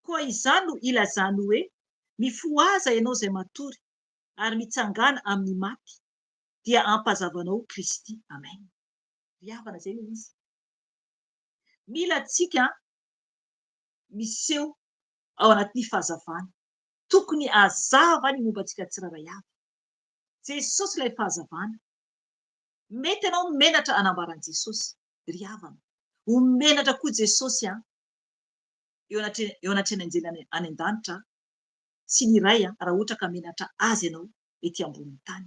Koa izany no ilazany hoe mifoaza ianao izay matory ary mitsangana amin'ny maty dia ampahazavanao Kristy. Amen. Ry havana zay ilay izy. Mila tsika miseho ao anatin'ny fahazavana. Tokony hazava ny mombantsika tsirairay avy. Jesosy ilay fahazavana. Mety ianao menatra anambaran'i Jesosy. Ry havana. Menatra koa Jesosy eo anatrehany anjely any an-danitra sy ny iray raha ohatra ka menatra azy ianao ety ambonin'ny tany.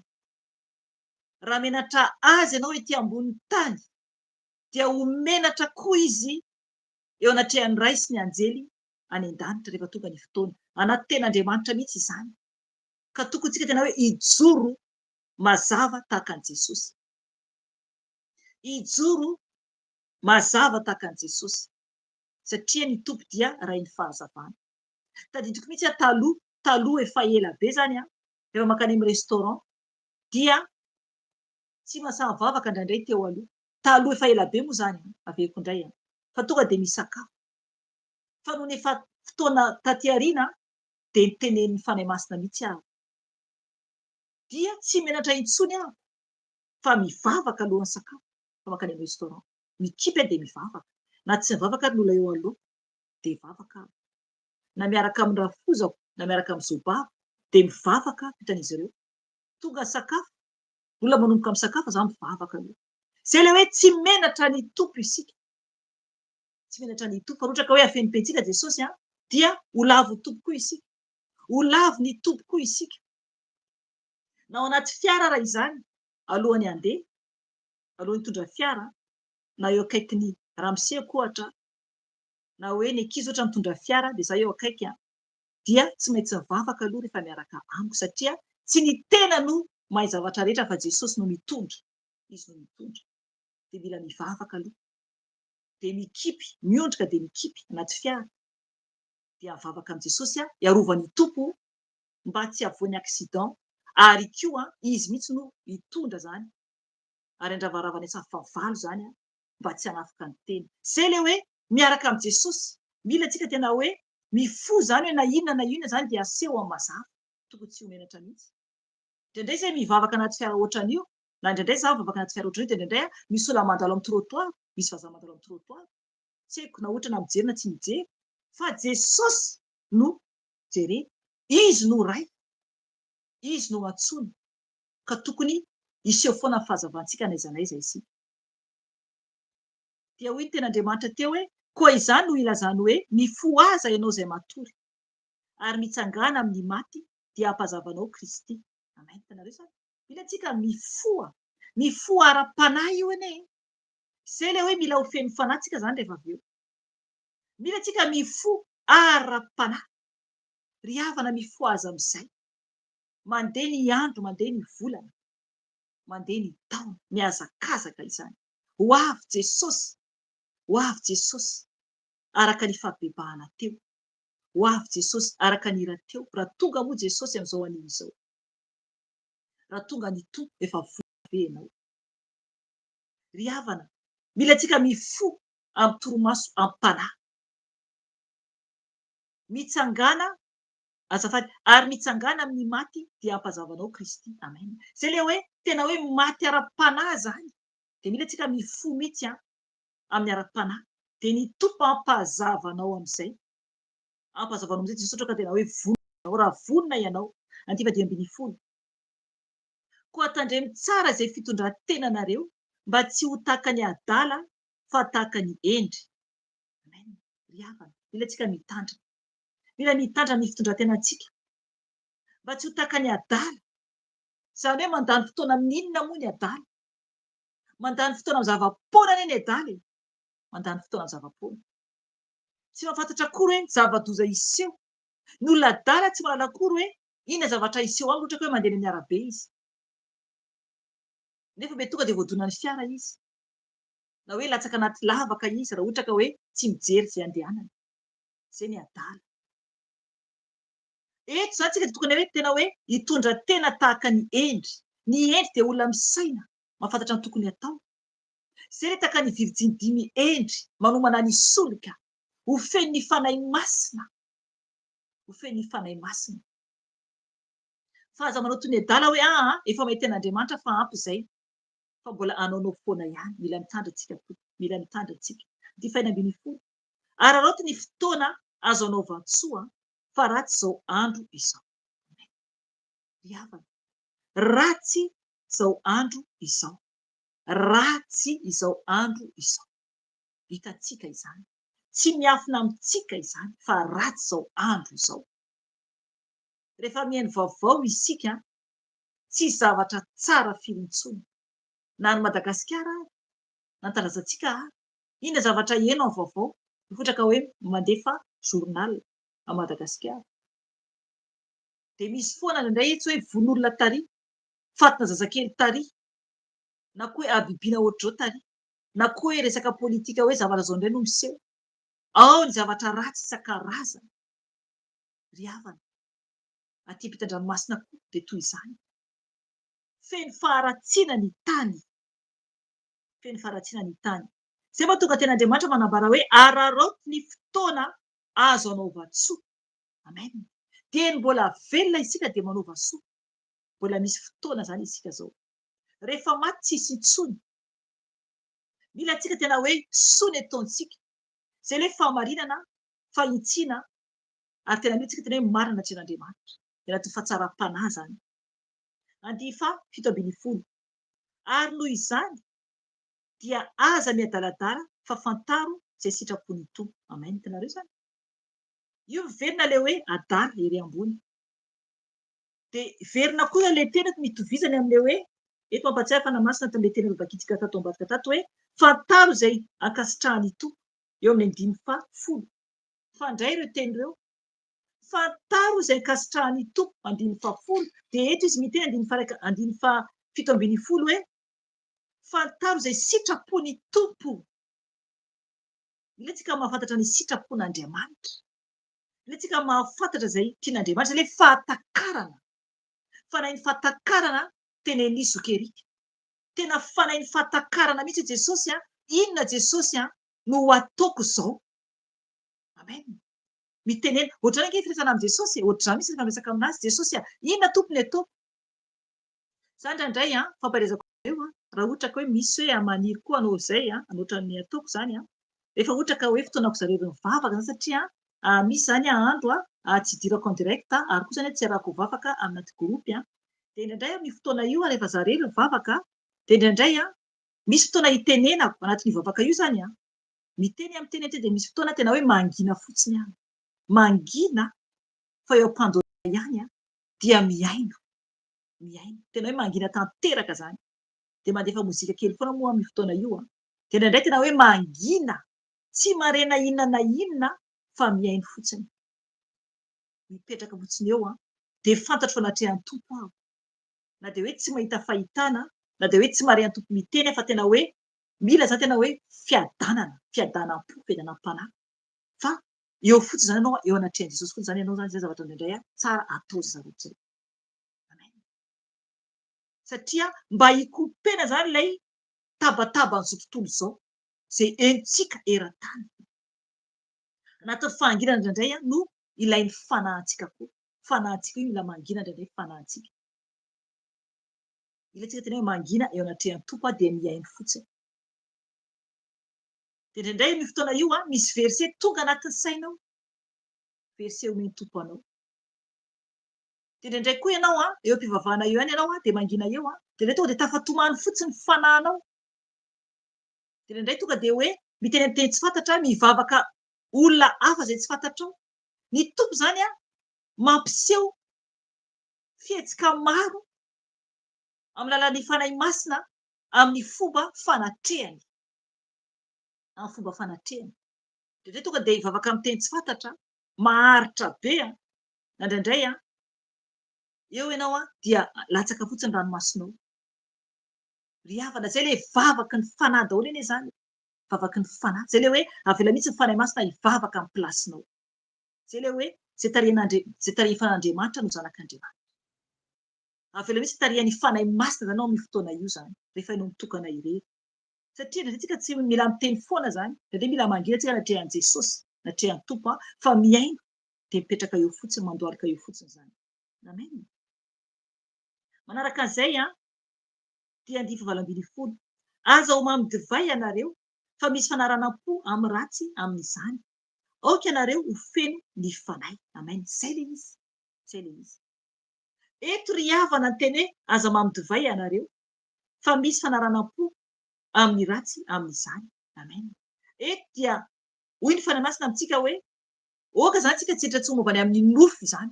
Raha menatra azy ianao ety ambonin'ny tany dia menatra koa izy eo anatrehany ray sy ny anjely any an-danitra rehefa tonga ny fotoana. Anaty ten'Andriamanitra mihitsy izany. Ka tokony tsika tena hoe hijoro mazava tahaka an'i Jesosy. Hijoro mazava tahaka an'i Jesosy. Satria ny tompo dia ray ny fahazavana. Tadidiko mihitsy taloha efa ela be zany rehefa mankany amin'ny restaurant dia tsy mahasahy mivavaka indraindray teo aloha. Taloha efa ela be moa zany aveko indray fa tonga dia misakafo. Fa noho ny efa fotoana taty aoriana dia nitenen'ny fanahy masina mihitsy aho dia tsy menatra intsony aho fa mivavaka alohan'ny sakafo fa mankany amin'ny restaurant. Mikipy dia mivavaka. Na tsy mivavaka ary ny olona eo aloha dia mivavaka aho. Na miaraka amin'ny rafozako na miaraka amin'ny zobako dia mivavaka vitan'izy ireo. Tonga sakafo, olona manomboka amin'ny sakafo za mivavaka aloha. Zay ilay hoe tsy menatra ny tompo isika. Tsy menatra ny tompo. Fa ohatra ka hoe afenimpentsika Jesosy dia ho lavo tompo koa isika. Ho lavo ny tompo koa isika. Na ao anaty fiara raha izany alohan'ny handeha, alohan'ny hitondra fiara na eo akaikin'ny ramoseko ohatra na hoe ny ankizy ohatra mitondra fiara dia za eo akaiky dia tsy maintsy mivavaka aloha rehefa miaraka amiko satria tsy ny tena no mahay zavatra rehetra fa Jesosy no mitondra. Izy no mitondra. Dia mila mivavaka aloha. Dia mikipy, miondrika dia mikipy anaty fiara. Dia mivavaka amin'i Jesosy hiarovany tompo mba tsy havoan'ny accident ary koa izy mihitsy no hitondra zany. Ary andravaravany asafavalo zany mba tsy hanafika ny teny. Zay ilay hoe miaraka amin'i Jesosy. Mila tsika tena hoe mifoha zany hoe na inona zany dia aseho amin'ny mazava. Tokony tsy ho menatra mihitsy. Indraindray izay mivavaka anaty fiara ohatran'io na indraindray za mivavaka anaty fiara ohatran'io dia indraindray misy olona mandalo amin'ny trottoir, misy vazaha mandalo amin'ny trottoir. Tsy haiko na ohatra na mijery na tsy mijery fa Jesosy no jerena. Izy no ray. Izy no antsoina. Ka tokony hiseho foana ny fahazavantsika n'aiza n'aiza isika. Dia hoy ny ten'Andriamanitra teo hoe koa izany no ilazany hoe mifoaza ianao izay matory ary mitsangana amin'ny maty dia ampahazavanao Kristy. Amen. Hitanareo izany? Mila antsika mifoha ara-panahy io anie. Zay le hoe mila ho feno fanahy zany rehefa avy eo. Mila antsika mifoha ara-panahy. Ry havana mifoha azy amin'izay. Mandeha ny andro, mandeha ny volana, mandeha ny taona, mihazakazaka izany. Ho avy Jesosy, ho avy Jesosy araka ny fahabebahana teo. Ho avy Jesosy araka ny rahateo. Raha tonga moa Jesosy amin'izao anio izao. Raha tonga ny tompo efa vola be ianao. Ry havana, mila antsika mifoha amin'ny torimaso am-panahy. Mitsangana azafady, ary mitsangana amin'ny maty dia ampazavanao Kristy. Amen. Zay le hoe tena hoe maty ara-panahy zany. Dia mila antsika mifoha mihitsy amin'ny ara-panahy. Dia ny tompo ampahazavanao amin'izay. Ampahazavanao amin'izay Jesosy ohatra ka tena hoe vonona. Raha vonona ianao, andiva 10. Koa tandremo tsara izay fitondran-tenanareo mba tsy ho tahaka ny adala fa tahaka ny endry. Amen. Ry havana, mila antsika mitandrina. Mila mitandrina ny fitondran-tenantsika mba tsy ho tahaka ny adala. Izany hoe mandany fotoana amin'inona moa ny adala? Mandany fotoana amin'ny zava-poana anie ny adala e. Mandany fotoana amin'ny zava-poana. Tsy mahafantatra akory hoe zava-doza iseho. Ny olona adala tsy mahalala akory hoe inona zavatra iseho aminy ohatra ka hoe mandeha eny amin'ny arabe izy. Nefa mety tonga dia voadonan'ny fiara izy. Na hoe latsaka anaty lavaka izy raha ohatra ka hoe tsy mijery izay andehanany. Izay ny adala. Eto izany tsika dia tokony hoe tena hoe hitondra tena tahaka ny endry. Ny endry dia olona misaina, mahafantatra ny tokony atao. Izay le tahaka ny vilijinidimy endry manomana ny solika. Ho feno ny fanahy masina. Ho feno ny fanahy masina. Fa aza manao toy ny adala hoe efa mahita an'Andriamanitra fa ampy izay. Fa mbola anaonao foana ihany. Mila mitandra antsika tompoko. Mila mitandra antsika. Ity faina ambin'ny folo. Ary raoty ny fotoana azo anaova tsoa fa ratsy izao andro izao. Ry havana, ratsy izao andro izao. Ratsy izao andro izao. Hitantsika izany. Tsy miafina amintsika izany fa ratsy izao andro izao. Rehefa mihaino vaovao isika, tsy zavatra tsara firy intsony. Na ny Madagasikara ary, na ny tarazantsika ary. Inona zavatra heno amin'ny vaovao? Ohatra ka hoe mandefa journal a Madagasikara. Dia misy foana indray tsy hoe von'olona tary, fatina zazakely tary, na koa hoe abibiana ohatr'izao tary, na koa hoe resaka politika hoe zavatra izao indray no miseho. Ao ny zavatra ratsy isan-karazany. Ry havana, aty ampitan-dranomasina koa dia toy izany. Feno faharatsiana ny tany. Feno faharatsiana ny tany. Izay mahatonga ten'Andriamanitra manambara hoe araroty ny fotoana azo anaova tsoa. Amen. Dia ny mbola velona isika dia manaova soa. Mbola misy fotoana izany isika izao. Rehefa maty tsisy intsony. Mila antsika tena hoe soa ny ataontsika. Izay ilay fahamarinana, fahintsiana, ary tena mila antsika tena hoe marina tsy n'Andriamanitra. Dia anaty fahatsaram-panahy izany. 7:10. Ary noho izany dia aza miadaladala fa fantaro izay sitrapony tompo. Amen. Itanareo izany? Io verina ilay hoe adala ery ambony. Dia verina koa ilay tena mitovizany amin'ilay hoe eto mampatsiahy fanahy masina tamin'ilay tena babakitsika tato ambadika tato hoe fantaro izay ankasitrahany tompo. Eo amin'ny 5:10. Fandray ireo teny ireo. Fantaro izay ankasitrahany tompo 5:10. Dia eto izy miteny 7:10 hoe fantaro izay sitrapony tompo. Mila antsika mahafantatra ny sitrapon'Andriamanitra. Mila antsika mahafantatra izay tian'Andriamanitra ilay fahatakarana. Fanahin'ny fahatakarana tenen'i Zokerika. Tena fanahin'ny fahatakarana mihitsy Jesosy inona Jesosy no ataoko izao. Amen. Mitenena ohatrany ange firesana amin'ny Jesosy, ohatr'izany mihitsy rehefa miresaka aminazy Jesosy inona tompony ataoko. Izany indraindray fampiarezako eo raha ohatra ka hoe misy hoe maniry koa anao izay anoatra ny ataoko izany rehefa ohatra ka hoe fotoanako zareo ireo mivavaka satria misy izany andro tsy idirako en direct ary koa izany tsy arahako vavaka anaty groupe dia indraindray ny fotoana io rehefa zareo ireo mivavaka dia indraindray misy fotoana hitenenako anatin'ny vavaka io izany miteny amin'ny teny dia misy fotoana tena hoe mangina fotsiny mangina fa eo am-pandonana ihany dia miaino miaina tena hoe mangina tanteraka zany de mandefa mozika kely foana moa amin'ny fotoana io de indraindray tena hoe mangina tsy marena inona na inona fa miaino fotsiny mipetraka fotsiny eo de fantatro fa natrehan'ny tompo aho na de hoe tsy mahita fahitana na de hoe tsy mare antompo miteny fa tena hoe mila zany tena hoe fiadanam-po fiadanam-panahy fa eo fotsiny zany ianao eo anatrehan'i Jesosy fotsiny zany ianao zany zay zavatra indraindray tsara atao zay zavatra zay amen satria mba hikopena zany ilay tabataban'izao tontolo izao zay entsika eran-tany anatin'ny fahangirana indraindray no ilain'ny fanahintsika koa fanahintsika io mila mangina indraindray fanahintsika ilaintsika tena hoe mangina eo anatrehan'ny tompo dia miaino fotsiny de indraindray io fotoana io misy verse tonga anatin'ny sainao verse omeny tompo anao de indraindray koa ianao eo am-pivavahana eo ihany ianao de mangina eo de indraindray tonga de tafatomany fotsiny fanahinao de indraindray tonga de hoe miteny amin'ny teny tsy fantatra mivavaka olona hafa zay tsy fantatrao ny tompo zany mampiseho fihetsika maro amin'ny lalan'ny fanahy masina amin'ny fomba fanatrehany amin'ny fomba fanatrehany de indraindray tonga de hivavaka amin'ny teny tsy fantatra maharitra be na indraindray eo ianao dia latsaka fotsiny ranomasonao ry havana zay le vavaky ny fanahy daholo anie zany vavaky ny fanahy zay le hoe avela mihitsy ny fanahy masina hivavaka amin'ny plasinao zay le hoe zay tarefan'Andriamanitra no zanak'Andriamanitra avela mihitsy tarihan'ny fanahy masina zany ao amin'ny fotoana io zany rehefa ianao mitokana irery satria indraindray tsika tsy mila miteny foana zany indraindray mila mangina tsika natrehan'i Jesosy natrehan'ny tompo fa miaino de mipetraka eo fotsiny mandoarika eo fotsiny zany amen manaraka an'izay dia 10:20 aza homamy divay ianareo fa misy fanaranam-po amin'ny ratsy amin'izany aoka ianareo ho feno ny fanahy amen zay le izy eto ry havana ny teny hoe aza mamy divay ianareo fa misy fanaranam-po amin'ny ratsy amin'izany amen eto dia hoy ny fanahy masina amintsika hoe oka zany tsika tsy etra-tsy momba ny amin'ny nofy zany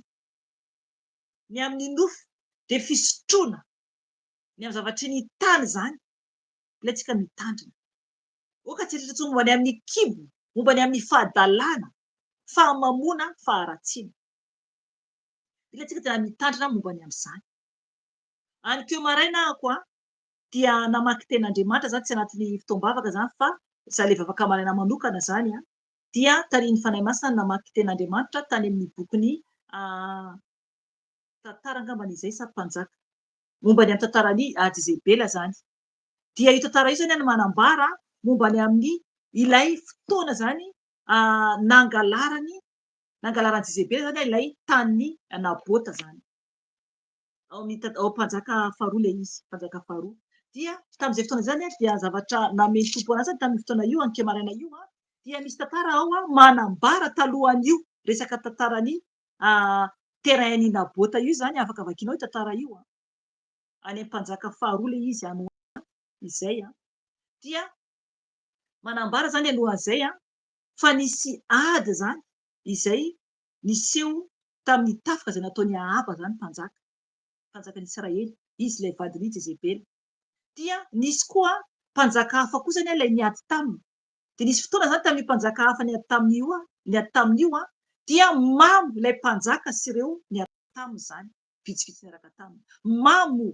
ny amin'ny nofy de fisotroana ny amin'ny zavatry ny tany zany ilayntsika mitandrina oka tsy etra-tsy momba ny amin'ny kibo momba ny amin'ny fahadalàna fahamamona faharatsiana ilayntsika tena mitandrina momba ny amin'izany any keo maraina ahako dia namaky ten'Andriamanitra zany tsy anatin'ny fotoam-bavaka zany fa za le vavaka maraina manokana zany dia tarihin'ny fanahy masina namaky ten'Andriamanitra tany amin'ny bokyny tantara angamba izay sa mpanjaka momba ny amin'ny tantarany Jezebela zany dia io tantara io zany no manambara momba ny amin'ny ilay fotoana zany nangalarany Jezebela zany ilay tany Nabota zany ao mpanjaka faharoa le izy mpanjaka faharoa dia tamin'izay fotoana zany dia zavatra nameny tompo anazy zany tamin'ny fotoana io anke maraina io dia misy tantara ao manambara talohan'io resaka tantarany terrain-ny Nabota io zany afaka vakianao io tantara io any amin'ny mpanjaka faharoa le izy izay dia manambara zany alohan'izay fa nisy ady zany izay niseho tamin'ny tafika zay nataony Ahaba zany mpanjakan'ny Israely izy ilay vadiny Jezebela dia nisy koa mpanjaka hafa koa zany ilay niady taminy de nisy fotoana zany tamin'ny mpanjaka hafa niady tamin'io dia mamo ilay mpanjaka sy ireo niady taminy zany vitsivitsy niaraka taminy mamo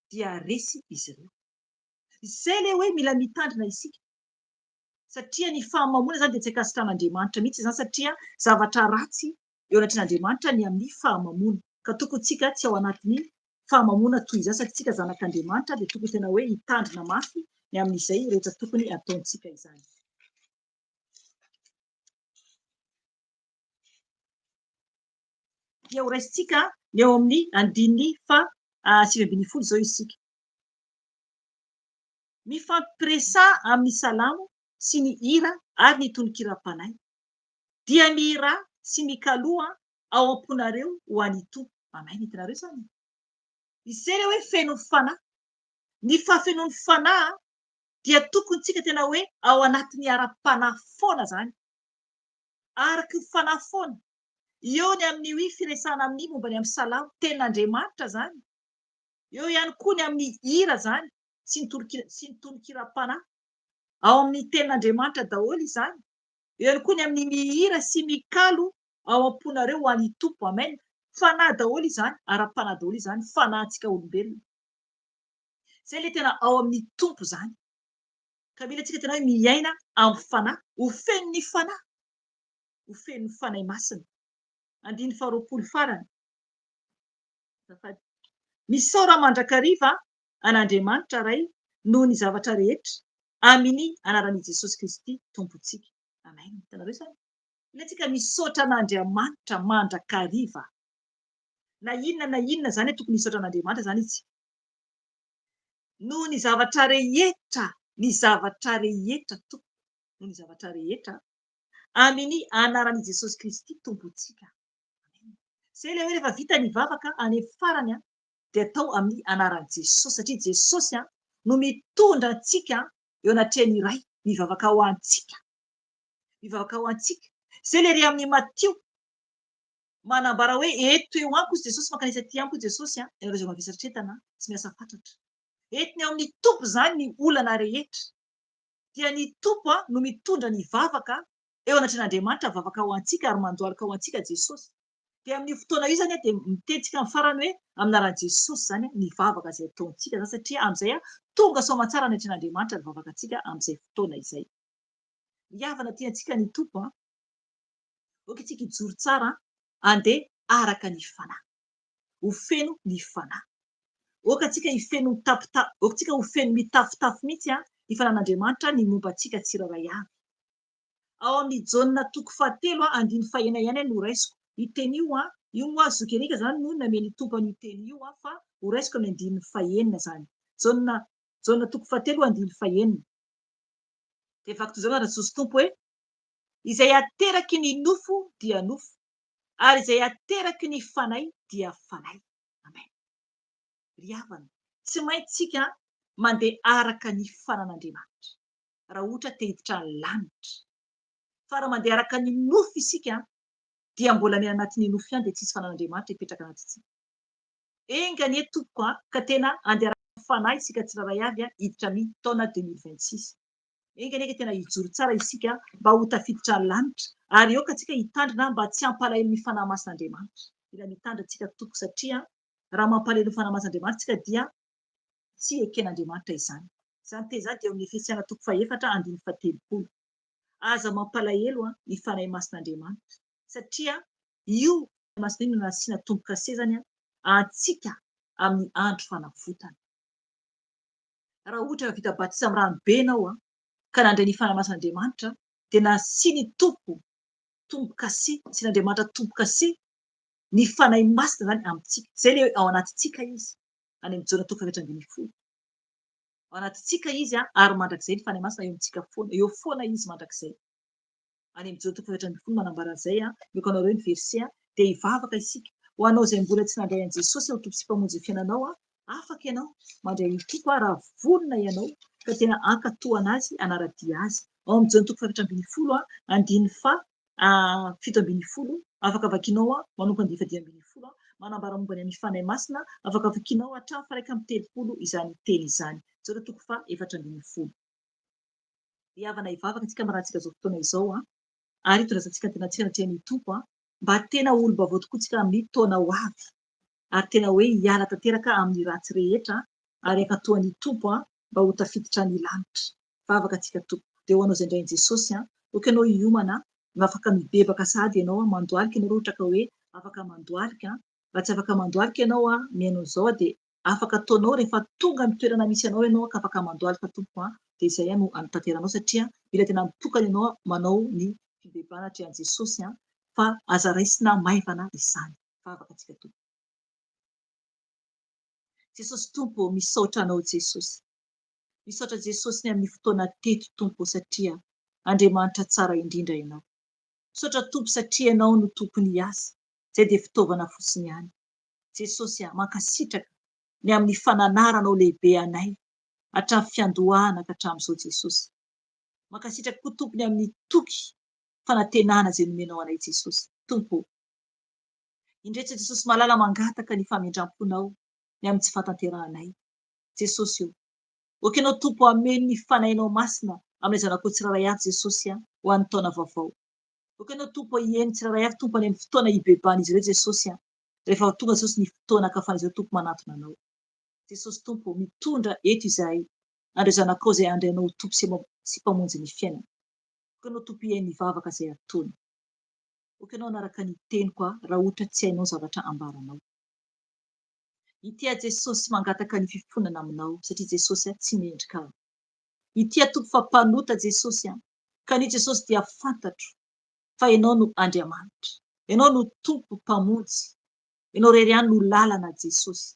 dia resy izy ireo izay le hoe mila mitandrina isika satria ny fahamamona zany de tsy akasitran'Andriamanitra mihitsy zany satria zavatra ratsy eo anatrin'Andriamanitra ny amin'ny fahamamona ka tokony tsika tsy ao anatin'ny fahamamona toy izany satria tsika zanak'Andriamanitra de tokony tena hoe hitandrina mafy ny amin'izay rehetra tokony ataontsika izany dia ho raisitsika ny eo amin'ny 9:10 zao isika mifampiresaha amin'ny salamo sy ny hira ary ny tononkira-panahy dia mihira sy mikaloha ao am-ponareo ho an'ny tompo amen hitanareo zany izay le hoe feno fanahy ny fahafenoan'ny fanahy dia tokony tsika tena hoe ao anatin'ny ara-panahy foana zany araky ny fanahy foana eo ny amin'ny hoe firesana amin'ny momba ny amin'ny salamo tenin'Andriamanitra zany. Eo ihany koa ny amin'ny hira zany sy ny tonokiram-panahy ao amin'ny tenin'Andriamanitra daholo izany. Eo ihany koa ny amin'ny mihira sy mikalo ao am-ponareo ho an'ny tompo. Amen. Fanahy daholo izany, ara-panahy daholo izany, fanahintsika olombelona. Zay le tena ao amin'ny tompo zany. Ka mila antsika tena hoe miaina amin'ny fanahy, ho feno ny fanahy, ho feno ny fanahy masina. 120 farany. Misaora mandrakariva an'Andriamanitra ray noho ny zavatra rehetra amin'ny anaran'i Jesosy Kristy tompontsika. Amen. Hitanareo izany? Mila antsika misaotra an'Andriamanitra mandrakariva. Na inona zany tokony hisaotra an'Andriamanitra zany izy. Noho ny zavatra rehetra, ny zavatra rehetra tompoko, noho ny zavatra rehetra amin'ny anaran'i Jesosy Kristy tompontsika. Zay ilay hoe rehefa vita ny vavaka any amin'ny farany dia atao amin'ny anaran'i Jesosy, satria Jesosy no mitondra antsika eo anatrehany iray mivavaka ho antsika. Mivavaka ho antsika. Zay ilay ry amin'ny Matio manambara hoe eto eo amiko izy Jesosy, mankanisa aty amiko Jesosy ianareo izay mavesa retretana tsy miasa fatratra. Entiny ao amin'ny tompo zany ny olana rehetra. Dia ny tompo no mitondra ny vavaka eo anatrehan'Andriamanitra vavaka ho antsika ary mandohalika ho antsika Jesosy. Dia amin'ny fotoana io zany dia mitentsika amin'ny farany hoe amin'ny anaran'i Jesosy zany ny vavaka izay ataontsika zany, satria amin'izay tonga soamantsara ny atrehan'Andriamanitra ny vavakantsika amin'izay fotoana izay. Ny havana tiantsika ny tompo oka itsika hijoro tsara andeha araka ny fanahy, ho feno ny fanahy. Oka tsika hifeno oka tsika ho feno mitafotafo mihitsy ny fanan'Andriamanitra ny momba antsika tsirairay avy. Ao amin'ny Jaona 7:1 ihany no raisiko iteny io moa zokerika zany no namen'ny tompo ny teny io fa ho raisiko amin'ny 9 zany. Jaona 7:1. Dia vaky toy izao raha Jesosy tompo hoe izay ateraky ny nofo dia nofo ary izay ateraky ny fanahy dia fanahy. Amen. Ry havana, tsy maintsy tsika mandeha araka ny fanan'Andriamanitra raha ohatra te hiditra ny lanitra. Fa raha mandeha araka ny nofo isika dia mbola any anatin'ny nofo ihany dia tsisy fanan'Andriamanitra hipetraka anatintsika. Engany tompoko ka tena andeha araka ny fanahy isika tsirairay avy hiditra amin'ny taona 2026. Engany tena hijoro tsara isika mba ho tafiditra ny lanitra ary eo ka tsika hitandrina mba tsy hampalahelo ny fanahy masin'Andriamanitra. Mila mitandra tsika tompoko satria raha mampalahelo ny fanahy masin'Andriamanitra tsika dia tsy eken'Andriamanitra izany. Izany teny izany dia amin'ny Efesiana 4:13. Aza mampalahelo ny fanahy masin'Andriamanitra satria io masina io no nasiana tombo-kase zany antsika amin'ny andro fanavotana. Raha ohatra vita batisa amin'ny ranobe ianao ka nandray ny fanahy masin'Andriamanitra dia nasiany tombo-kase, nasian'Andriamanitra tombo-kase ny fanahy masina zany amintsika. Zay ilay ao anatintsika izy any amin'ny Jaona 2:20. Ao anatintsika izy ary mandrakizay ny fanahy masina eo amintsika foana, eo foana izy mandrakizay. Any amin'ny Jaona 2:20 manambara izay meko anareo ny verset dia hivavaka isika. Ho anao izay mbola tsy nandray an'i Jesosy ho tompo sy mpamonjy ny fiainanao afaka ianao mandray ny tompo raha vonona ianao ka tena ankatohana azy, anaradia azy. Ao amin'ny Jaona 2:20 andiny fa 7:20 afaka vakianao manomboka 9:20 manambara momba ny fanahy masina, afaka vakianao hatramin'ny 1:30 izany teny izany. Jaona 2:4. Havana hivavaka antsika marantsika izao fotoana izao ary itondrazantsika tena tsirairay tompo mba tena olo-baovao tokoa tsika amin'ny taona ho avy ary tena hoe hiala tanteraka amin'ny ratsy rehetra ary ankatohan'ny tompo mba ho tafiditra ny lanitra. Vavaka antsika tompo dia ho anao izay indray Jesosy oka ianao hiomana afaka mibebaka sahady ianao mandohalika ianao ohatra ka hoe afaka mandohalika. Raha tsy afaka mandohalika ianao miaino izao dia afaka ataonao rehefa tonga amin'ny toerana misy ianao ianao ka afaka mandohalika tompo dia izay no anotanteranao satria mila tena mitokana ianao manao ny fibebana atrehan'i Jesosy fa aza raisina maivana izany. Vavaka antsika tompo. Jesosy tompo, misaotra anao Jesosy. Misaotra Jesosy ny amin'ny fotoana teto tompo satria Andriamanitra tsara indrindra ianao. Misaotra tompo satria ianao no tompony asa, izay dia fitaovana fotsiny ihany. Jesosy mankasitraka ny amin'ny fananaranao lehibe anay hatramin'ny fiandohana ka hatramin'izao Jesosy. Mankasitraka koa tompony amin'ny toky fanantenana izay nomenao anay Jesosy. Tompo, indray tsy Jesosy malala mangataka ny famindramponao ny amin'ny tsy fahatanteranay. Jesosy io. Okenao tompo ameny ny fanainao masina amin'ny zanakao tsiraray avy Jesosy ho an'ny taona vaovao. Okenao tompo hieny tsiraray avy tompo any amin'ny fotoana hibeban'izy ireo Jesosy rehefa tonga Jesosy ny fotoana kafan'izy ireo tompo manatona anao. Jesosy tompo mitondra eto izahay andreo zanakao izay andrianao tompo sy mpamonjy ny fiainana. Okenao tompo hieny ny vavaka izay ataony. Okenao anaraka ny teniko raha ohatra tsy hainao zavatra ambaranao. Itia Jesosy mangataka ny fifonana aminao satria Jesosy tsy mendrika. Itia tompo fampanota Jesosy ka ny Jesosy dia fantatro fa ianao no Andriamanitra. Ianao no tompo mpamonjy. Ianao rery ihany no lalana Jesosy.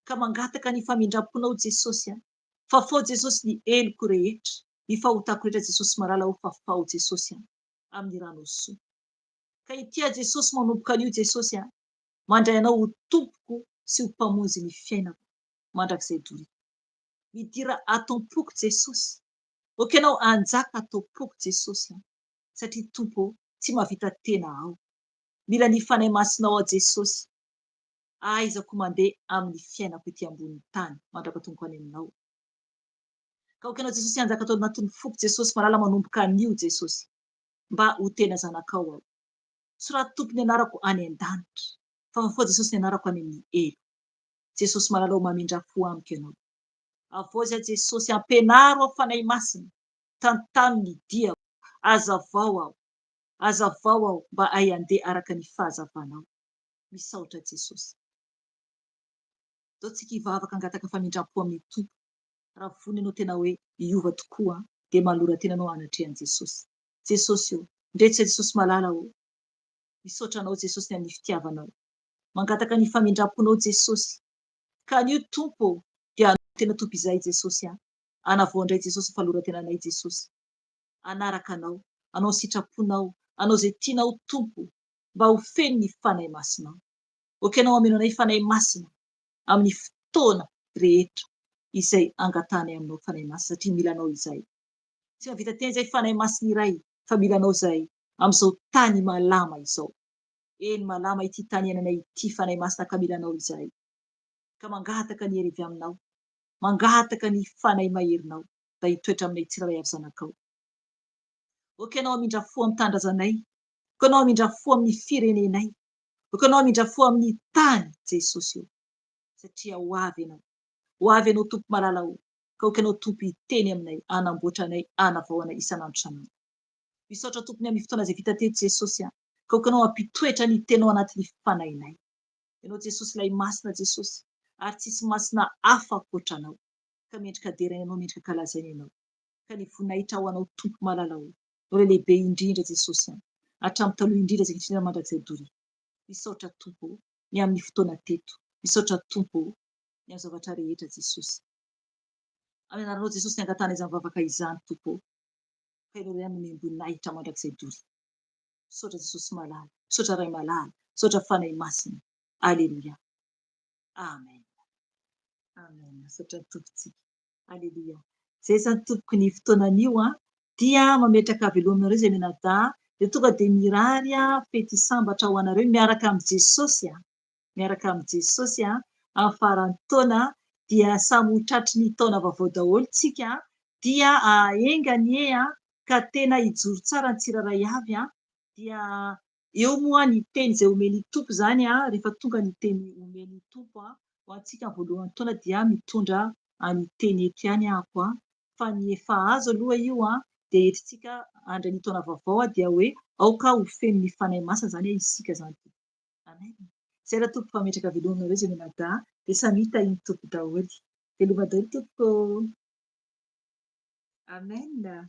Ka mangataka ny famindramponao Jesosy fa fao Jesosy ny eloko rehetra, ny fahotako rehetra Jesosy marala ho fafao Jesosy amin'ny rano soa. Ka itia Jesosy manomboka an'io Jesosy mandray anao ho tompoko sy ho mpamonjy ny fiainako mandrakizay dory. Midira atom-poko Jesosy. Okenao anjaka atom-poko Jesosy satria tompo tsy mahavita tena ao. Mila ny fanahy masinao ao Jesosy. Aizako mandeha amin'ny fiainako ety ambonin'ny tany mandra-pahatonga any aminao. Ka okenao Jesosy anjaka atao anatin'ny foko Jesosy malala manomboka an'io Jesosy mba ho tena zanakao ao. Tsy raha tompony anarako any an-danitra fa fao Jesosy ny anarako any amin'ny elo. Jesosy malala ho mamindra fo amiko ianao. Avoza Jesosy ampenaro ao fanahy masina tantano ny diako. Azavao aho. Azavao aho mba hay andeha araka ny fahazavanao. Misaotra Jesosy. Zao tsika hivavaka angataka famindram-po amin'ny tompo. Raha vonona ianao tena hoe hiova tokoa dia malora tena anao anatrehan Jesosy. Jesosy io. Ndretsy Jesosy malala ho. Misaotra anao Jesosy ny amin'ny fitiavanao. Mangataka ny famindram-ponao Jesosy. Ka an'io tompo dia anao tena tompo izay Jesosy anavoandray Jesosy falora tena anay Jesosy. Anaraka anao, anao sitraponao, anao izay tianao tompo mba ho feno ny fanahy masinao. Okenao ameno anay fanahy masina amin'ny fotoana rehetra izay angatanay aminao fanahy masina satria milanao izay. Tsy mahavita teny izay fanahy masina iray fa milanao izay amin'izao tany malama izao. Eny malama ity tany iananay ity fanahy masina ka milanao izay. Ka mangataka ny hery avy aminao. Mangataka ny fanahy maherinao mba hitoetra aminay tsiraray avy zanakao. Okenao amindra fo amin'ny tandrazanay. Okenao amindra fo amin'ny firenenay. Okenao amindra fo amin'ny tany Jesosy io. Satria ho avy ianao. Ho avy ianao tompo malala ho. Ka okenao tompo hiteny aminay, anamboatra anay, anavaoanay isan'andro isan'andro. Misaotra tompony amin'ny fotoana izay vita teto Jesosy ka okenao ampitoetra ny tenao anatin'ny fanahinay. Ianao Jesosy ilay masina Jesosy ary tsisy masina hafa ankoatranao. Ka mendrika derany ianao, mendrika kalazaina ianao. Ka ny voninahitra ho anao tompo malala ho. Nao lehibe indrindra Jesosy hatramin'ny taloha indrindra izay indrindra mandrakizay dory. Misaotra tompo ny amin'ny fotoana teto. Misaotra tompo ny amin'ny zavatra rehetra Jesosy. Amin'ny anaranao Jesosy ny angatana izany vavaka izany tompo. Ka ianao ihany no miambonahitra mandrakizay dory. Misaotra Jesosy malala. Misaotra ray malala. Misaotra fanahy masina. Aleluia. Amen. Amen. Misaotra tompontsika. Aleluia. Zay zany tompoko ny fotoanan'io dia mametraka velominareo izay menada dia tonga dia mirary fety sambatra ho anareo miaraka amin'ny Jesosy miaraka amin'ny Jesosy amin'ny faran'ny taona dia samy ho tratry ny taona vaovao daholo tsika dia aenga ny ka tena hijoro tsara ny tsiraray avy dia eo moa ny teny izay omeny tompo zany rehefa tonga ny teny omeny tompo ho antsika voalohan'ny taona dia mitondra ny teny eto ihany ako fa ny efa azo aloha io dia entintsika andray ny taona vaovao dia hoe aoka ho feno ny fanahy masina zany isika zany. Amen. Zay raha tompo fametraka velominareo izay menada dia samy hita iny tompo daholo. Veloma daholo tompoko. Amen.